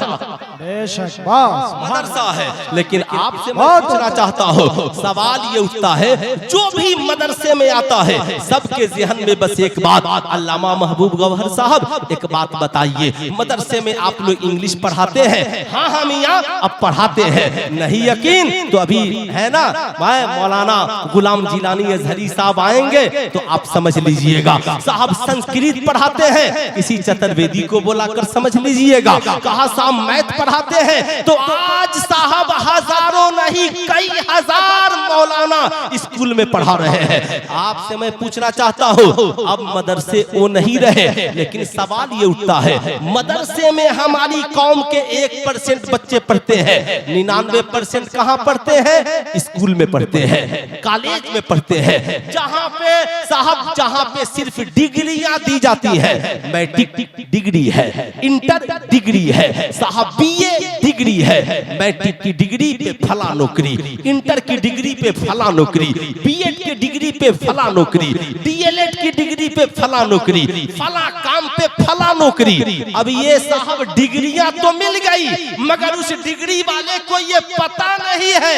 बेशक बस मदरसा है। लेकिन आपसे मैं पूछना चाहता हूँ, सवाल ये उठता है, जो भी मदरसे में आता है सबके ज़हन में बस एक बात, अल्लामा महबूब गौहर साहब एक बात बताइए, मदरसे में आप लोग इंग्लिश पढ़ाते हैं? हाँ हाँ मियाँ अब पढ़ाते हैं। नहीं यकीन तो अभी है ना, मैं मौलाना गुलाम जिलानी अजहरी साहब आएंगे तो आप समझ लीजिएगा। साहब संस्कृत पढ़ाते हैं, किसी चतुर्वेदी को बुलाकर समझ लीजिएगा। कहा साहब मैथ पढ़ाते हैं, तो आज साहब हजारों नहीं कई हजार मौलाना स्कूल में पढ़ा रहे हैं। आपसे मैं पूछना चाहता हूँ, अब मदरसे वो नहीं रहे, लेकिन सवाल ये उठता है, मदरसे में हमारी कौम के 1% बच्चे पढ़ते हैं, 99% कहाँ पढ़ते हैं? स्कूल में पढ़ते हैं, कॉलेज में पढ़ते हैं, जहाँ पे साहब जहाँ पे सिर्फ डिग्रियां दी जाती है। मैट्रिक डिग्री है, इंटर डिग्री है, साहब बीए डिग्री है, मैट्रिक की डिग्री पे फला नौकरी, इंटर की डिग्री पे फला नौकरी, बीएड की डिग्री पे फला नौकरी, डीएलएड की डिग्री पे फला नौकरी, फला काम पे फला नौकरी। अब ये साहब डिग्रियां तो मिल गई, मगर उस डिग्री वाले को ये पता नहीं है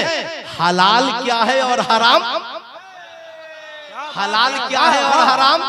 हलाल क्या है और हराम, हलाल क्या है और हराम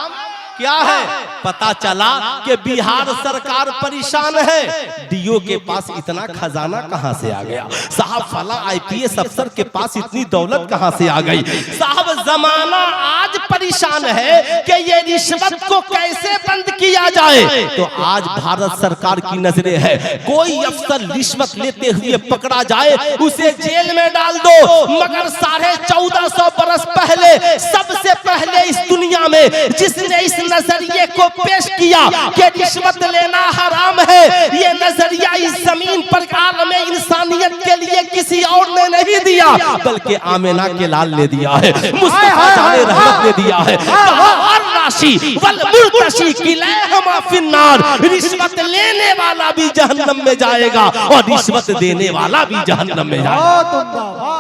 क्या है। पता चला कि बिहार सरकार परेशान है, डीओ के पास इतना खजाना कहां से आ गया, साहब फला आईपीएस अफसर के पास इतनी दौलत कहां से आ गई। साहब जमाना आज परेशान है कि ये रिश्वत को कैसे बंद किया जाए। तो आज भारत सरकार की नजरें है, कोई अफसर रिश्वत लेते हुए पकड़ा जाए उसे जेल में डाल दो। मगर 1450 बरस पहले सबसे पहले इस दुनिया में जिसने इस नजरिए को पेश किया कि रिश्वत लेना हराम है, ये नजरिया इस जमीन पर आलम इंसानियत के लिए किसी और ने नहीं दिया, बल्कि आमिना के लाल ने दिया है, मुस्तफा जाने रहमत ने दिया है। रिश्वत लेने वाला भी जहन्नम में जाएगा और रिश्वत देने वाला भी जहन्नम में जाएगा।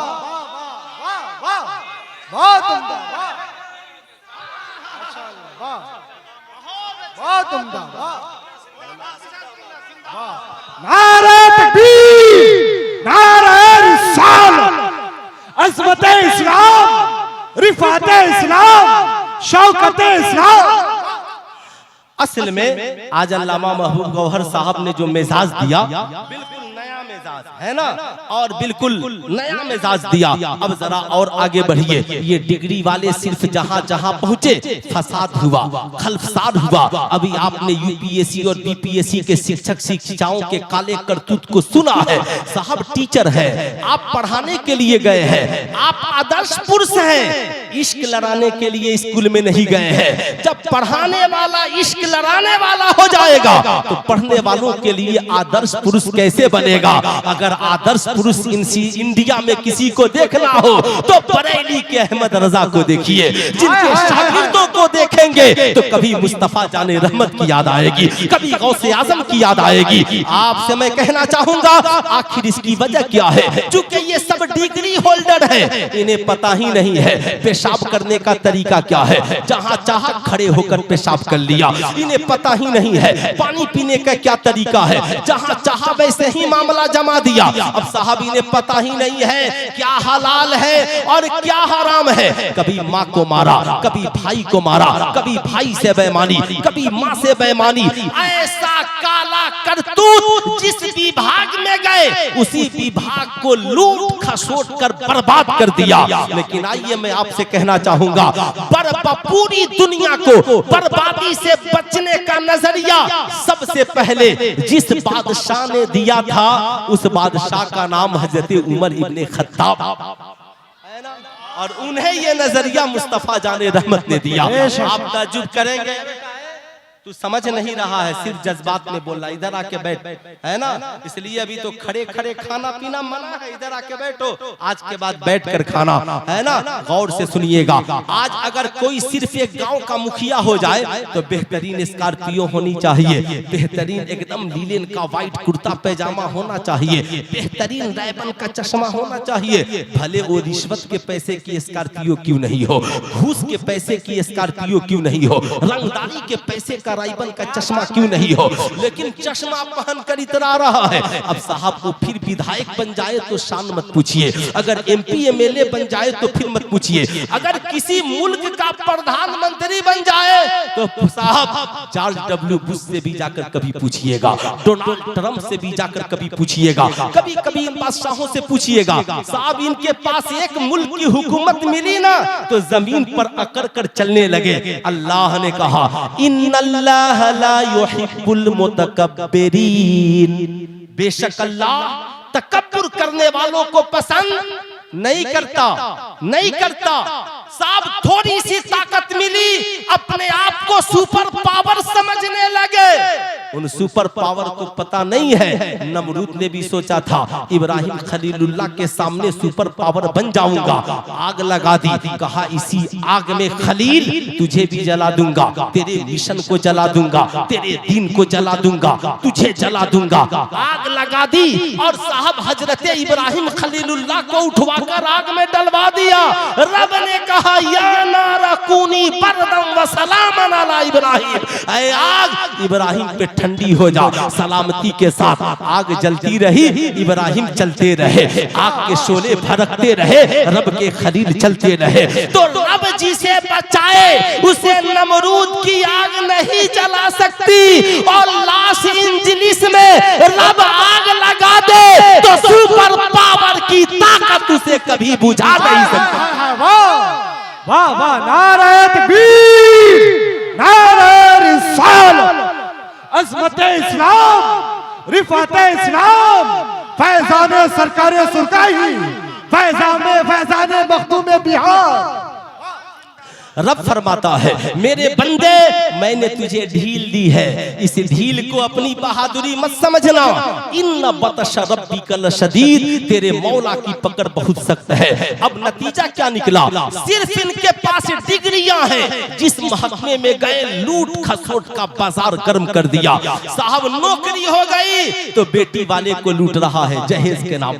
नारे तकबीर, नारे रिसालत, अज़मते इस्लाम, रिफाते इस्लाम, शौकते इस्लाम। असल में आज अल्लामा महबूब गौहर साहब ने जो मिजाज दिया, बिल्कुल नया मिजाज है ना, और बिल्कुल नया मिजाज दिया। अब जरा और आगे बढ़िए, ये डिग्री वाले सिर्फ जहाँ जहाँ पहुँचे फसाद हुआ, खल्फसाद हुआ। अभी आपने यूपीएससी और बीपीएससी के शिक्षक शिक्षिकाओं के काले करतूत को सुना है। साहब टीचर है, आप पढ़ाने के लिए गए हैं, आप आदर्श पुरुष हैं, इश्क लड़ाने के लिए स्कूल में नहीं गए हैं। जब पढ़ाने वाला इश्क लड़ाने वाला हो जाएगा तो पढ़ने वालों के लिए आदर्श पुरुष कैसे बनेगा। अगर आदर्श पुरुष इंडिया में किसी को देखना हो तो बरेली के अहमद रजा को देखिए, जिनके शागिर्दों को देखेंगे तो कभी मुस्तफा जाने रहमत की याद आएगी, कभी गौसे आजम की याद आएगी। आपसे मैं कहना चाहूंगा, आखिर इसकी वजह क्या है? चूंकि ये सब डिग्री होल्डर है, इन्हें पता ही नहीं है पेशाब करने का तरीका क्या है, जहां चाहा खड़े होकर पेशाब कर लिया। इन्हें पता ही नहीं है पानी पीने का क्या तरीका है, जहां चाहा वैसे ही मामला जमा दिया। अब साहब इन्हें पता ही नहीं है क्या हलाल है और क्या हराम है। कभी माँ को मारा, कभी भाई को मारा, कभी भाई से बेईमानी, कभी माँ से बेईमानी। ऐसा काला करतूत जिस विभाग में गए उसी विभाग को लूट खसोट कर बर्बाद कर दिया। लेकिन आइए मैं आपसे कहना चाहूंगा, पूरी दुनिया को बर्बादी से बचने का नजरिया सबसे पहले जिस बादशाह ने दिया था उस बादशाह का नाम हजरत उमर इब्ने खत्ताब, और उन्हें ये नजरिया मुस्तफा जाने रहमत ने दिया। आप ताज्जुब करेंगे, तू समझ नहीं रहा है, सिर्फ जज्बात में बोल रहा है। इधर आके बैठ, है ना, इसलिए अभी तो खड़े खड़े खाना पीना मना है। इधर आके बैठो, आज के बाद बैठ कर खाना, है ना। गौर से सुनिएगा, आज अगर कोई सिर्फ एक गांव का मुखिया हो जाए तो बेहतरीन स्कॉर्पियो होनी चाहिए, बेहतरीन एकदम लीलन का व्हाइट कुर्ता पैजामा होना चाहिए, बेहतरीन रायबन का चश्मा होना चाहिए। भले वो रिश्वत के पैसे की स्कॉर्पियो क्यों नहीं हो, घूस के पैसे की स्कॉर्पियो क्यों नहीं हो, रंगदारी के पैसे का रायबन का चश्मा क्यों नहीं हो, लेकिन चश्मा पहन कर इतरा रहा है। अब साहब वो फिर विधायक बन जाए तो शान मत पूछिए, अगर एमपी एमएलए बन जाए तो फिर मत पूछिए, अगर किसी मुल्क का प्रधानमंत्री बन जाए तो साहब जॉर्ज डब्ल्यू बुश से भी जाकर कभी पूछिएगा, डोनाल्ड ट्रंप से भी जाकर कभी पूछिएगा, कभी कभी इन बादशाहों से पूछिएगा। साहब इनके पास एक मुल्क की हुकूमत मिली ना तो जमीन पर अकड़ कर चलने लगे। अल्लाह ने कहा इन्नल्लाह ला युहिब्बुल मुतकब्बिरीन, बेशक अल्लाह तकब्बुर करने वालों को पसंद नहीं करता, नहीं करता। साहब थोड़ी सी ताकत मिली, अपने आप को सुपर पावर समझने लगे। उन सुपर पावर को पता नहीं है, नमरूद ने भी सोचा था इब्राहिम खलीलुल्लाह के सामने सुपर पावर बन जाऊंगा, आग लगा दी, कहा इसी आग में खलील तुझे भी जला दूंगा, तेरे मिशन को जला दूंगा, तेरे दीन को जला दूंगा, तुझे जला दूंगा। आग लगा दी और साहब हजरत इब्राहिम खलीलुल्लाह को उठवाकर आग में डलवा दिया। रब ने कहा या नारा कूनी बरदम व सलामन अला इब्राहिम, ऐ आग इब्राहिम पे ठंडी हो जा। सलामती के साथ आग जलती रही, इब्राहिम चलते रहे, आग के शोले भड़कते रहे, रब के खलील चलते रहे। तो रब जिसे बचाए उसे नमरूद की आग नहीं जला सकती, और लॉस एंजलिस में रब आग लगा दे तो सुपर पावर की ताकत उसे कभी बुझा नहीं सकती। वाह वाह, नारे तकबीर, नारे रिसालत, अज़मत इस्लाम, रिफात इस्लाम, फैज़ान सरकार सुरकाही, फैज़ान मखदूम बिहार। रब फरमाता है मेरे बंदे मैंने तुझे ढील दी है, इस ढील को अपनी बहादुरी मत समझना। इन्ना बतश रब्बिका लशदीद, तेरे मौला की पकड़ बहुत सख्त है। अब नतीजा क्या निकला, सिर्फ इनके पास डिग्रियां हैं, जिस महकमे में गए लूट खसोट का बाजार गर्म कर दिया। साहब नौकरी हो गई तो बेटी वाले को लूट रहा है जहेज के नाम।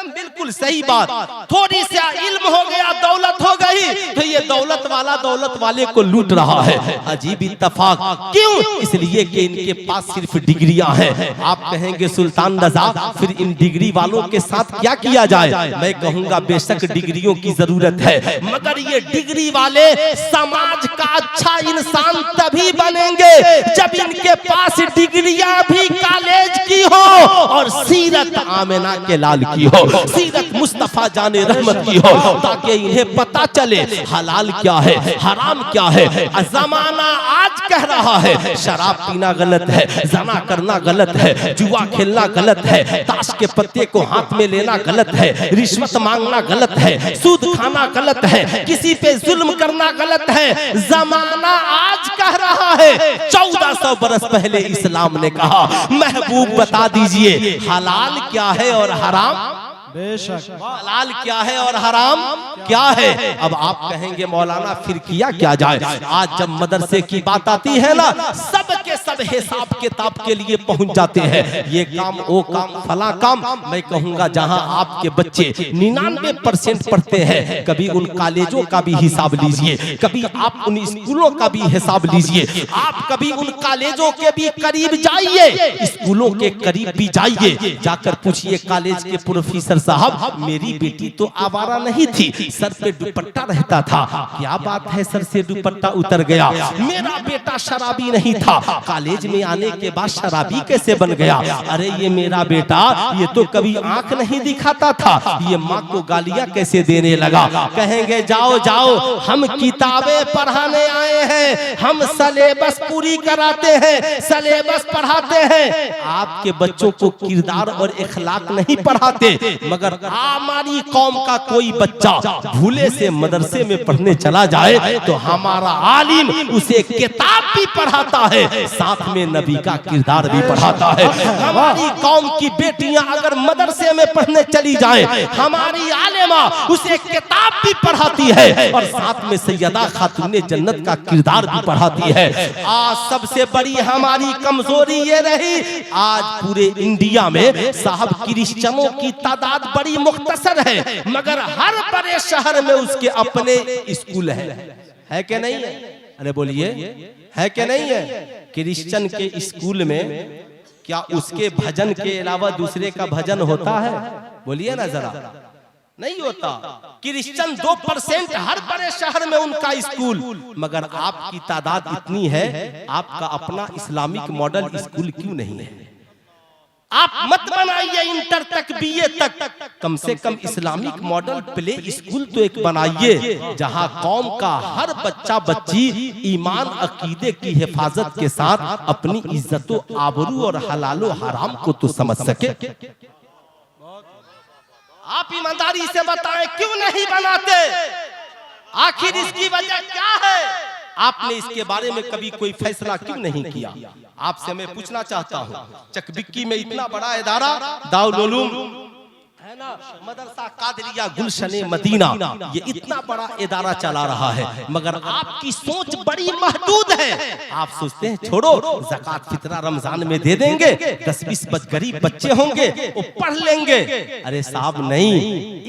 बिल्कुल सही बात, थोड़ी सा इल्म हो गया, दौलत हो गई तो ये दौलत वाला दौलत वाले को लूट रहा है। अजीब इत्तेफाक, क्यों? इसलिए कि इनके पास सिर्फ डिग्रियां हैं। आप कहेंगे सुल्तान रजा फिर इन डिग्री वालों के साथ क्या किया जाए? मैं कहूंगा बेशक डिग्रियों की जरूरत है, मगर ये डिग्री वाले समाज का अच्छा इंसान तभी बनेंगे जब इनके पास डिग्रियां भी कॉलेज की हो और सीरत आमिना के लाल की हो, सीरत मुस्तफा जाने रहमत की हो, ताकि इन्हें पता चले हलाल क्या है, हराम क्या है। जमाना आज कह रहा है शराब पीना गलत है, जना करना गलत है, जुआ खेलना गलत है, ताश के पत्ते को हाथ में लेना गलत है, रिश्वत मांगना गलत है, सूद खाना गलत है, किसी पे जुल्म करना गलत है। जमाना आज कह रहा है, 1400 बरस पहले इस्लाम ने कहा महबूब बता दीजिए हलाल क्या है और हराम बेशक, हलाल क्या है और हराम क्या है। अब आप कहेंगे मौलाना फिर किया क्या जाए? आज जब मदरसे की बात आती है ना, सब के सब हिसाब किताब के लिए पहुंच जाते हैं, ये काम वो काम फला काम। मैं कहूंगा जहां आपके बच्चे 99% पढ़ते हैं, कभी उन कॉलेजों का भी हिसाब लीजिए, कभी आप उन स्कूलों का भी हिसाब लीजिए, आप कभी उन कॉलेजों के भी करीब जाइए, स्कूलों के करीब भी जाइए, जाकर पूछिए कॉलेज के प्रोफेसर साहब मेरी बेटी तो आवारा नहीं थी, सर पे दुपट्टा रहता था, क्या बात है सर से दुपट्टा उतर गया? मेरा बेटा शराबी नहीं था, कॉलेज में आने के बाद शराबी कैसे बन गया? अरे ये मेरा बेटा ये तो कभी आंख नहीं दिखाता था, ये माँ को गालियां कैसे देने लगा? कहेंगे जाओ जाओ हम किताबें पढ़ाने आए हैं, हम सिलेबस पूरी कराते हैं, सिलेबस पढ़ाते हैं, आपके बच्चों को किरदार और इखलाक नहीं पढ़ाते। मगर हमारी कौम का कोई बच्चा भूले से मदरसे में पढ़ने चला जाए तो हमारा आलिम उसे किताब भी पढ़ाता है, साथ में नबी का किरदार भी पढ़ाता है। हमारी कौम की बेटियां अगर मदरसे में पढ़ने चली जाएं, हमारी आलिमा उसे किताब भी पढ़ाती है और साथ में सैयदा खातूने जन्नत का किरदार भी पढ़ाती है। आज सबसे बड़ी हमारी कमजोरी ये रही, आज पूरे इंडिया में साहब क्रिश्चियनों की तादाद बड़ी मुख्तसर है, मगर हर बड़े शहर में उसके अपने स्कूल है कि नहीं है? अरे बोलिए, है कि नहीं है? क्रिश्चियन के स्कूल में क्या उसके भजन के अलावा दूसरे का भजन होता है? बोलिए ना जरा, नहीं होता। क्रिश्चियन 2% हर बड़े शहर में उनका स्कूल, मगर आपकी तादाद इतनी है, आपका अपना इस्लामिक मॉडल स्कूल क्यों नहीं है? आप मत बनाइए इंटर तक, बीए तक, कम से कम इस्लामिक मॉडल प्ले स्कूल तो एक बनाइए, जहां कौम का हर बच्चा बच्ची ईमान अकीदे की हिफाजत के साथ अपनी इज्जत आबरू और हलालो हराम को तो समझ सके। आप ईमानदारी से बताएं क्यों नहीं बनाते? आखिर इसकी वजह क्या है? आपने इसके बारे में कभी कोई फैसला क्यों नहीं किया? आपसे मैं पूछना चाहता हूँ, चकबिक्की में इतना बड़ा इदारा दारुल उलूम है ना, मदरसा कादरिया गुलशने मदीना, ये इतना बड़ा इदारा चला रहा है, मगर आपकी सोच बड़ी महदूद है। आप सोचते हैं छोड़ो, ज़कात फितरा रमजान में दे देंगे, 10-20 गरीब बच्चे होंगे वो पढ़ लेंगे। अरे साहब नहीं,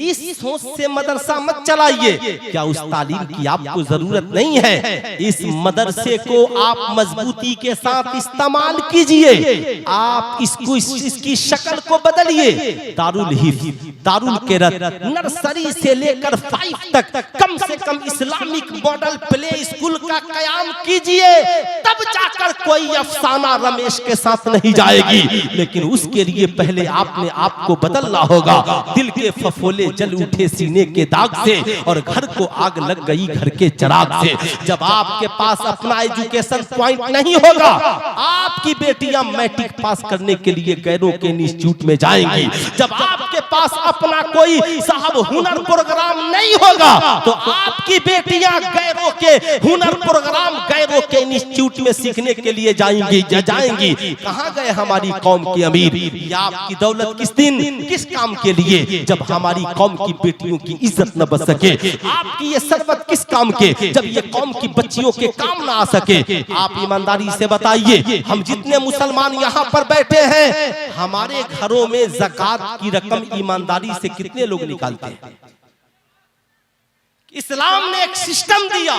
इस सोच से मदरसा मत चलाइए। क्या उस तालीम की आपको जरूरत नहीं है? इस मदरसे को आप मजबूती के साथ इस्तेमाल कीजिए, आप इसको इसकी शक्ल को बदलिए। दारुल हिफ्ज़, दारुल क़िरात, नर्सरी से लेकर 5 तक कम से कम इस्लामिक मॉडल प्ले स्कूल का कयाम कीजिए, तब जाकर कोई अफसाना रमेश के साथ नहीं जाएगी। लेकिन उसके लिए पहले आपने आपको बदलना होगा। दिल के फफोले जल उठे सीने के दाग से और घर को आग लग गई घर के चिराग से। जब आपके पास अपना एजुकेशन पॉइंट नहीं होगा, आपकी बेटियां मैट्रिक पास करने के लिए गैरों के इंस्टीट्यूट में जाएंगी। जब आपके पास अपना कोई साहब हुनर प्रोग्राम नहीं होगा, तो आपकी बेटियां गैरों के हुनर प्रोग्राम, गैरों के इंस्टीट्यूट में सीखने के लिए जाएंगी। कहां गए हमारी कौम के अमीर? या आपकी दौलत किस दिन किस काम के लिए, जब हमारी कौम की बेटियों की इज्जत न बच सके? आपकी ये सरबत किस काम के, जब ये कौम की बच्चियों के काम ना आ सके? आप ईमानदारी से बताइए, हम जितने मुसलमान यहाँ पर बैठे हैं, हमारे घरों में ज़कात की रकम ईमानदारी से कितने लोग निकालते हैं? इस्लाम ने एक सिस्टम दिया,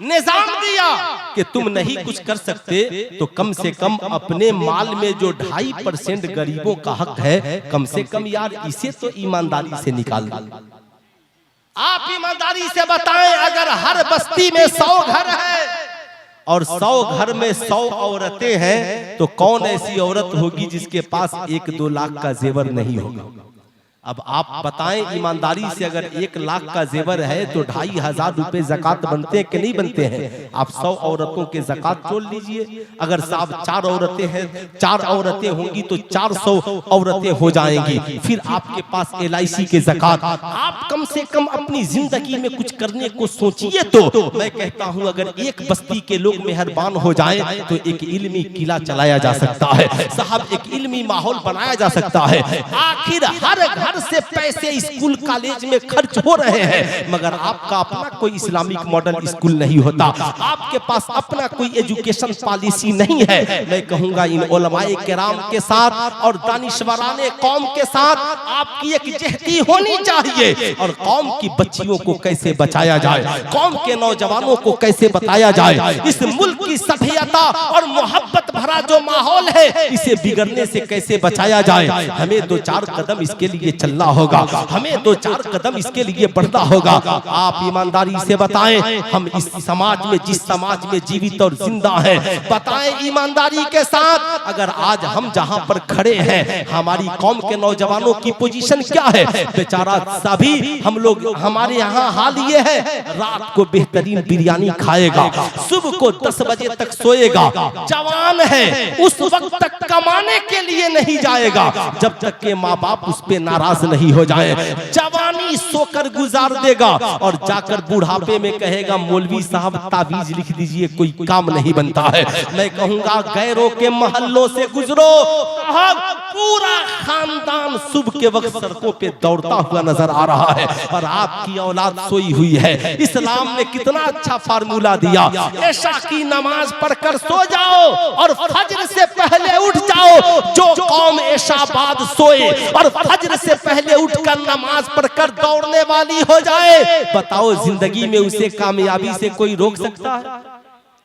निजाम दिया कि तुम नहीं कुछ कर सकते तो कम से कम अपने माल में जो 2.5% गरीबों का हक है, कम से कम यार इसे तो ईमानदारी से निकाल दो। आप ईमानदारी से बताएं, अगर हर बस्ती में 100 घर है और 100 घर में 100 औरतें हैं, तो कौन ऐसी औरत होगी जिसके पास 1-2 लाख का जेवर नहीं होगा? अब आप बताएं ईमानदारी से, अगर 1 लाख का जेवर है तो 2,500 रुपए ज़कात बनते हैं कि नहीं बनते हैं? आप 100 औरतों के ज़कात तोड़ लीजिए। अगर साहब 4 औरतें हैं, 4 औरतें होंगी तो 400 औरतें हो जाएंगी। फिर आपके पास LIC के ज़कात। आप कम से कम अपनी जिंदगी में कुछ करने को सोचिए। तो मैं कहता हूँ, अगर एक बस्ती के लोग मेहरबान हो जाए तो एक इल्मी किला चलाया जा सकता है साहब, एक इल्मी माहौल बनाया जा सकता है। आखिर हर घर से पैसे स्कूल कॉलेज में खर्च हो रहे हैं, मगर आपका अपना कोई इस्लामिक मॉडल स्कूल नहीं होता, आपके पास अपना कोई एजुकेशन पॉलिसी नहीं है। मैं कहूंगा इन उलमाए किराम के साथ और दानिशवराने कौम के साथ आपकी एक जहदी होनी चाहिए, और कौम की बच्चियों को कैसे बचाया जाए, कौम के नौजवानों को कैसे बताया जाए, इस मुल्क की सभ्यता और मोहब्बत भरा जो माहौल है, इसे बिगड़ने से कैसे बचाया जाए। हमें 2-4 कदम इसके लिए चलना होगा, हमें 2-4 कदम इसके लिए बढ़ना होगा। आप ईमानदारी से बताएं, हम इस समाज में, जिस समाज में जीवित और जिंदा हैं, बताएं ईमानदारी के साथ, अगर आज हम जहां पर खड़े हैं, हमारी कौम के नौजवानों की पोजीशन क्या है? बेचारा सभी हम लोग, हमारे यहाँ हाल ये है, रात को बेहतरीन बिरयानी खाएगा, सुबह को 10 बजे तक सोएगा, जवान है, उस वक्त तक कमाने के लिए नहीं जाएगा जब तक के माँ बाप उस पे नाराज नाराज नहीं हो जाए। जवानी सोकर गुजार देगा और जाकर बुढ़ापे में कहेगा मौलवी साहब ताबीज लिख दीजिए, कोई काम नहीं बनता है। मैं कहूंगा गैरों के महल्लों से गुजरो, पूरा खानदान सुबह के वक्त सड़कों पे दौड़ता हुआ नजर आ रहा है और आपकी औलाद सोई हुई है। इस्लाम ने कितना अच्छा फार्मूला दिया, ऐशा की नमाज पढ़कर सो जाओ और फज्र से पहले उठ जाओ। जो कौम ऐशा बाद सोए और फज्र से पहले उठकर नमाज पढ़कर दौड़ने वाली हो जाए, बताओ जिंदगी में उसे कामयाबी से कोई रोक सकता है?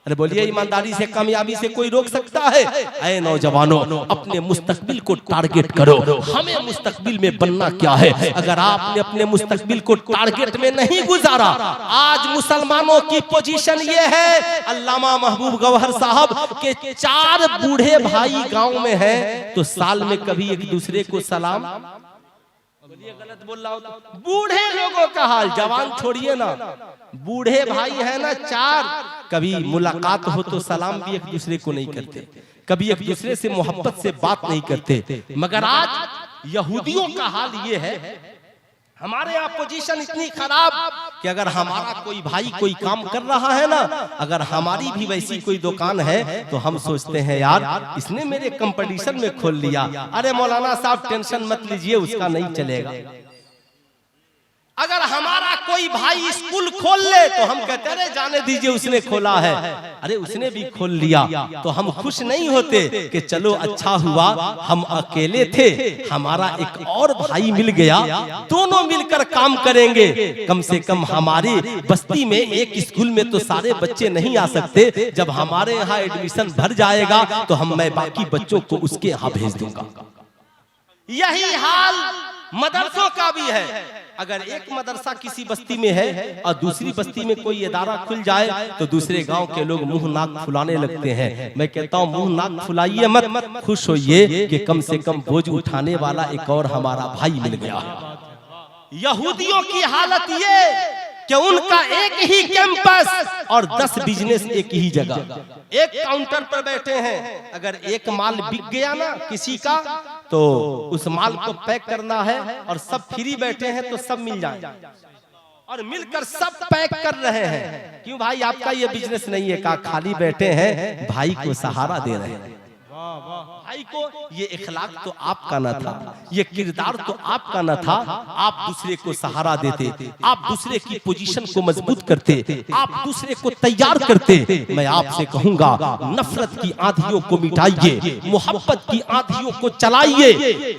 अरे बोलिए, ईमानदारी से कामयाबी से कोई रोक सकता है? ऐ नौजवानों, अपने मुस्तकबिल को टारगेट करो। हमें मुस्तकबिल में बनना क्या है? अगर आपने अपने मुस्तकबिल को टारगेट में नहीं गुजारा, आज मुसलमानों की पोजीशन ये है, अल्लामा महबूब गौहर साहब के 4 बूढ़े भाई गांव में हैं, तो साल में कभी एक दूसरे को सलाम, बोलिए गलत बोल रहा हूं, बूढ़े लोगों का हाल, जवान छोड़िए ना, बूढ़े भाई है ना 4, कभी मुलाकात हो तो सलाम भी एक दूसरे को नहीं करते, कभी एक दूसरे से मोहब्बत से बात नहीं करते। मगर आज यहूदियों का हाल ये है, हमारे यहाँ पोजीशन इतनी खराब कि अगर हमारा कोई भाई कोई काम कर रहा है ना, अगर हमारी भी वैसी कोई दुकान है तो हम सोचते हैं यार इसने मेरे कंपटीशन में खोल लिया, अरे मौलाना साहब टेंशन मत लीजिए, उसका नहीं चलेगा। अगर हमारा कोई भाई स्कूल खोल ले तो हम कहते हैं अरे जाने दीजिए उसने खोला है, अरे उसने भी खोल लिया, तो हम खुश नहीं होते कि चलो अच्छा हुआ हम अकेले थे, हमारा एक और भाई मिल गया, दोनों मिलकर काम करेंगे। कम से कम हमारी बस्ती में एक स्कूल में तो सारे बच्चे नहीं आ सकते, जब हमारे यहाँ एडमिशन भर जाएगा तो मैं बाकी बच्चों को उसके यहाँ भेज दूंगा। यही हाल मदरसों का भी है। अगर एक मदरसा किसी बस्ती में है और दूसरी बस्ती में कोई इदारा खुल जाए तो दूसरे गांव के लोग मुंह नाक फुलाने लगते हैं। मैं कहता हूं मुंह नाक फुलाइए मत, खुश होइए कि कम से कम बोझ उठाने वाला एक और हमारा भाई मिल गया है। यहूदियों की हालत ये कि उनका एक ही कैंपस और 10 बिजनेस एक ही जगह, एक काउंटर पर बैठे हैं। अगर एक माल बिक गया ना किसी का तो उस माल को पैक करना है और सब फ्री बैठे हैं तो सब मिल जाए और मिलकर सब पैक कर रहे हैं। क्यों भाई आपका ये बिजनेस नहीं है? का खाली बैठे हैं, भाई को सहारा दे रहे हैं। भाई को ये इखलाक तो आपका न था, ये किरदार तो आपका न था, आप दूसरे को सहारा देते, आप दूसरे की पोजीशन को मजबूत करते, आप दूसरे को तैयार करते। मैं आपसे कहूंगा नफरत की आंधियों को मिटाइए, मोहब्बत की आंधियों को चलाइए,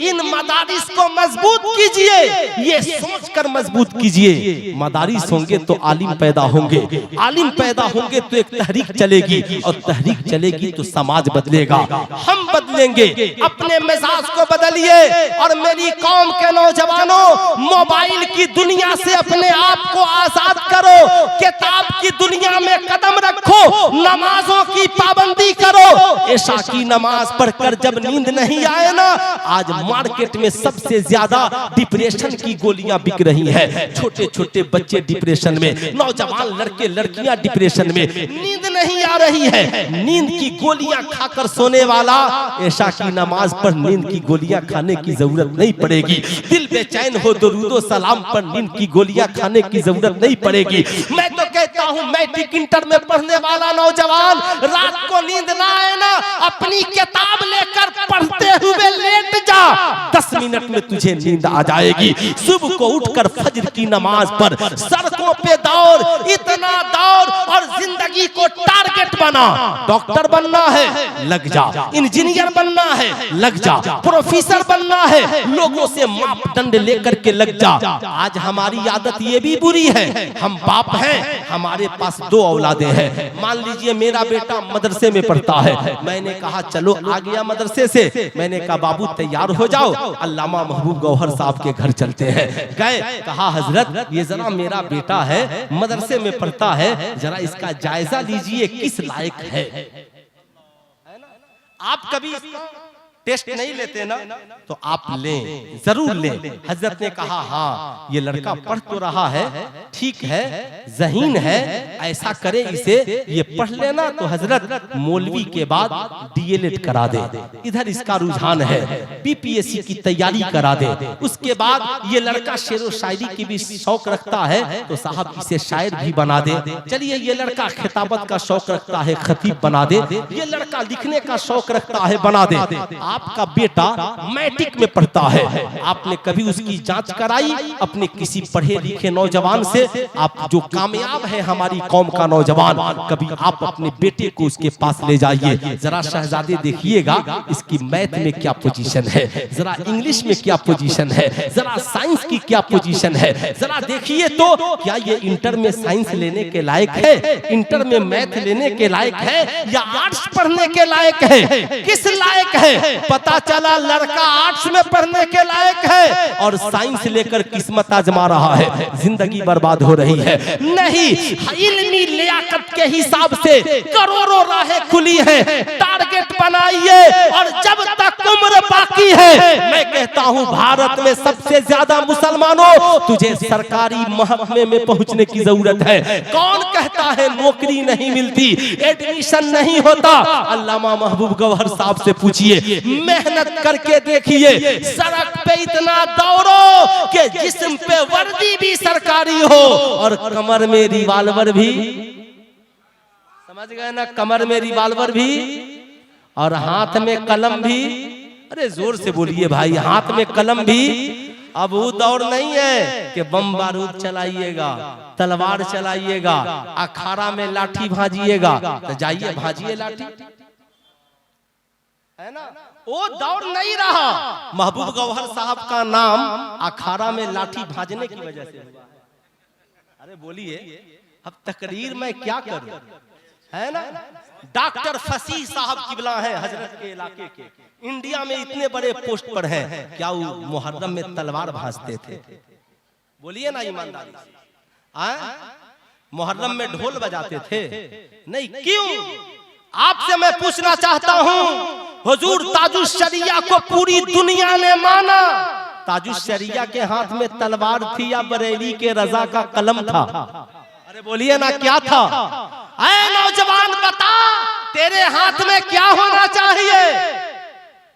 इन मदारिस को मजबूत कीजिए, ये सोचकर मजबूत कीजिए। मदारिस होंगे तो आलिम पैदा होंगे, आलिम पैदा होंगे तो एक तहरीक चलेगी और तहरीक चलेगी तो समाज बदलेगा। हम बदलेंगे, अपने मिजाज को बदलिए। और मेरी कौम के नौजवानों, मोबाइल की दुनिया से अपने आप को आजाद करो, किताब की दुनिया में कदम रखो, नमाजों की पाबंदी करो। ऐशा की नमाज पढ़कर जब नींद नहीं आए ना, आज मार्केट में सबसे ज्यादा डिप्रेशन की गोलियां बिक रही हैं। छोटे छोटे बच्चे डिप्रेशन में, नौजवान लड़के लड़कियां डिप्रेशन में, नींद नहीं आ रही है, नींद की गोलियां खाकर सोने वाला ऐशा की नमाज पर नींद की गोलियां खाने की जरूरत नहीं पड़ेगी। दिल बेचैन हो तो रुदो सलाम पर नींद की गोलियां खाने की जरूरत नहीं पड़ेगी। मैं तो कहता हूं मैट्रिक इंटर में पढ़ने वाला नौजवान, रात को नींद ना आए ना, अपनी किताब लेकर पढ़ते हुए लेट जा, 10 मिनट में तुझे नींद आ जाएगी। सुबह को उठकर फज्र की नमाज पर सड़कों पे दौड़, इतना दौड़ और जिंदगी को टारगेट बना। डॉक्टर बनना है, लग जा, इंजीनियर बनना है, लग जा, प्रोफेसर बनना है, लोगों से मापदंड लेकर के लग जा। आज हमारी आदत ये भी बुरी है, हम बाप हैं, हमारे पास 2 औलादे हैं। मान लीजिए मेरा बेटा मदरसे में पढ़ता है, मैंने कहा चलो आ गया मदरसे से, मैंने कहा बाबू तैयार हो जाओ, अल्लामा महबूब गौहर साहब के घर चलते हैं। गए, कहा हजरत ये जरा मेरा बेटा है, मदरसे में पढ़ता है, जरा इसका जायजा लीजिए किस लायक है। आप कभी टेस्ट नहीं लेते ना, तो आप लें, जरूर लें। हजरत ने कहा हाँ ये लड़का पढ़ तो रहा है, ठीक है, ज़हीन है, ऐसा करे इसे ये पढ़ लेना तो हजरत मौलवी के बाद डीएलएड करा दे, इधर इसका रुझान है, बीपीएससी की तैयारी करा दे। उसके बाद ये लड़का शेर व शायरी की भी शौक रखता है तो साहब इसे शायर भी बना दे। चलिए ये लड़का खिताबत का शौक रखता है, खतीब बना दे। ये लड़का लिखने का शौक रखता है, बना दे। आपका बेटा मैट्रिक में पढ़ता है, आपने कभी उसकी जांच कराई अपने किसी पढ़े लिखे नौजवान से? आप जो कामयाब है हमारी कौम का नौजवान, कभी आप अपने बेटे को उसके पास ले जाइए, जरा शहजादे देखिएगा इसकी मैथ में क्या पोजीशन है, जरा इंग्लिश में क्या पोजीशन है, जरा साइंस की क्या पोजीशन है, जरा देखिए तो क्या ये इंटर में साइंस लेने के लायक है, इंटर में मैथ लेने के लायक है, या आर्ट्स पढ़ने के लायक है? किस लायक है? पता चला लड़का आर्ट्स में पढ़ने के लायक है और साइंस लेकर किस्मत आजमा रहा है, जिंदगी बर्बाद हो रही है। नहीं, इल्मी लियाकत के हिसाब से करोड़ों राहें खुली हैं, टारगेट बनाइए और जब तक उम्र बाकी है, मैं कहता हूं भारत में सबसे ज्यादा मुसलमानों तुझे सरकारी महकमे में पहुंचने की जरूरत है। कौन कहता है नौकरी नहीं मिलती, एडमिशन नहीं होता? अल्लामा महबूब गौहर साहब से पूछिए, मेहनत करके देखिए, सड़क पे इतना दौड़ो कि जिस्म पे वर्दी भी सरकारी हो और कमर में रिवाल्वर भी, समझ गए ना, कमर में रिवाल्वर भी और हाथ में कलम भी। अरे जोर से बोलिए भाई, हाथ में कलम भी। अब वो दौड़ नहीं है कि बम बारूद चलाइएगा, तलवार चलाइएगा, अखाड़ा में लाठी भाजिएगा, तो जाइए भाजिए लाठी, है ना? वो दौड़ नहीं रहा। महबूब गौहर साहब का नाम अखाड़ा में लाठी भाजने की वजह से। अरे बोलिए, अब तकरीर में क्या करूं, है ना? डॉक्टर फसीह साहब किबला है हजरत के इलाके के, इंडिया में इतने बड़े पोस्ट पर हैं, क्या वो मुहर्रम में तलवार भाजते थे? बोलिए ना ईमानदारी से, मुहर्रम में ढोल बजाते थे? नहीं। क्यों? आपसे मैं पूछना चाहता हूं, हुजूर ताजुश शरिया को पूरी दुनिया ने माना, ताजुश शरिया के हाथ में तलवार थी या बरेली के रजा का कलम था? अरे बोलिए ना, क्या था? ऐ नौजवान बता, तेरे हाथ में क्या होना चाहिए?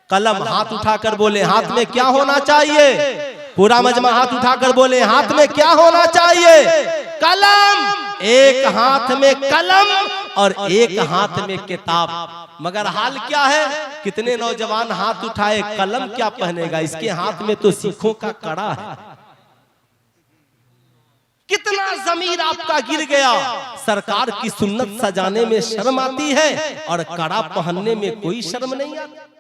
कलम। हाथ उठाकर बोले हाथ में क्या होना चाहिए? पूरा मजमा हाथ उठाकर बोले हाथ में क्या होना चाहिए? कलम। एक हाथ में कलम और एक हाथ में किताब। मगर हाल क्या है, कितने नौजवान हाथ उठाए, कलम क्या पहनेगा, इसके हाथ में तो सिखों का कड़ा है। कितना जमीर आपका गिर गया। सरकार की सुन्नत सजाने में शर्म आती है और कड़ा पहनने में कोई शर्म नहीं आती।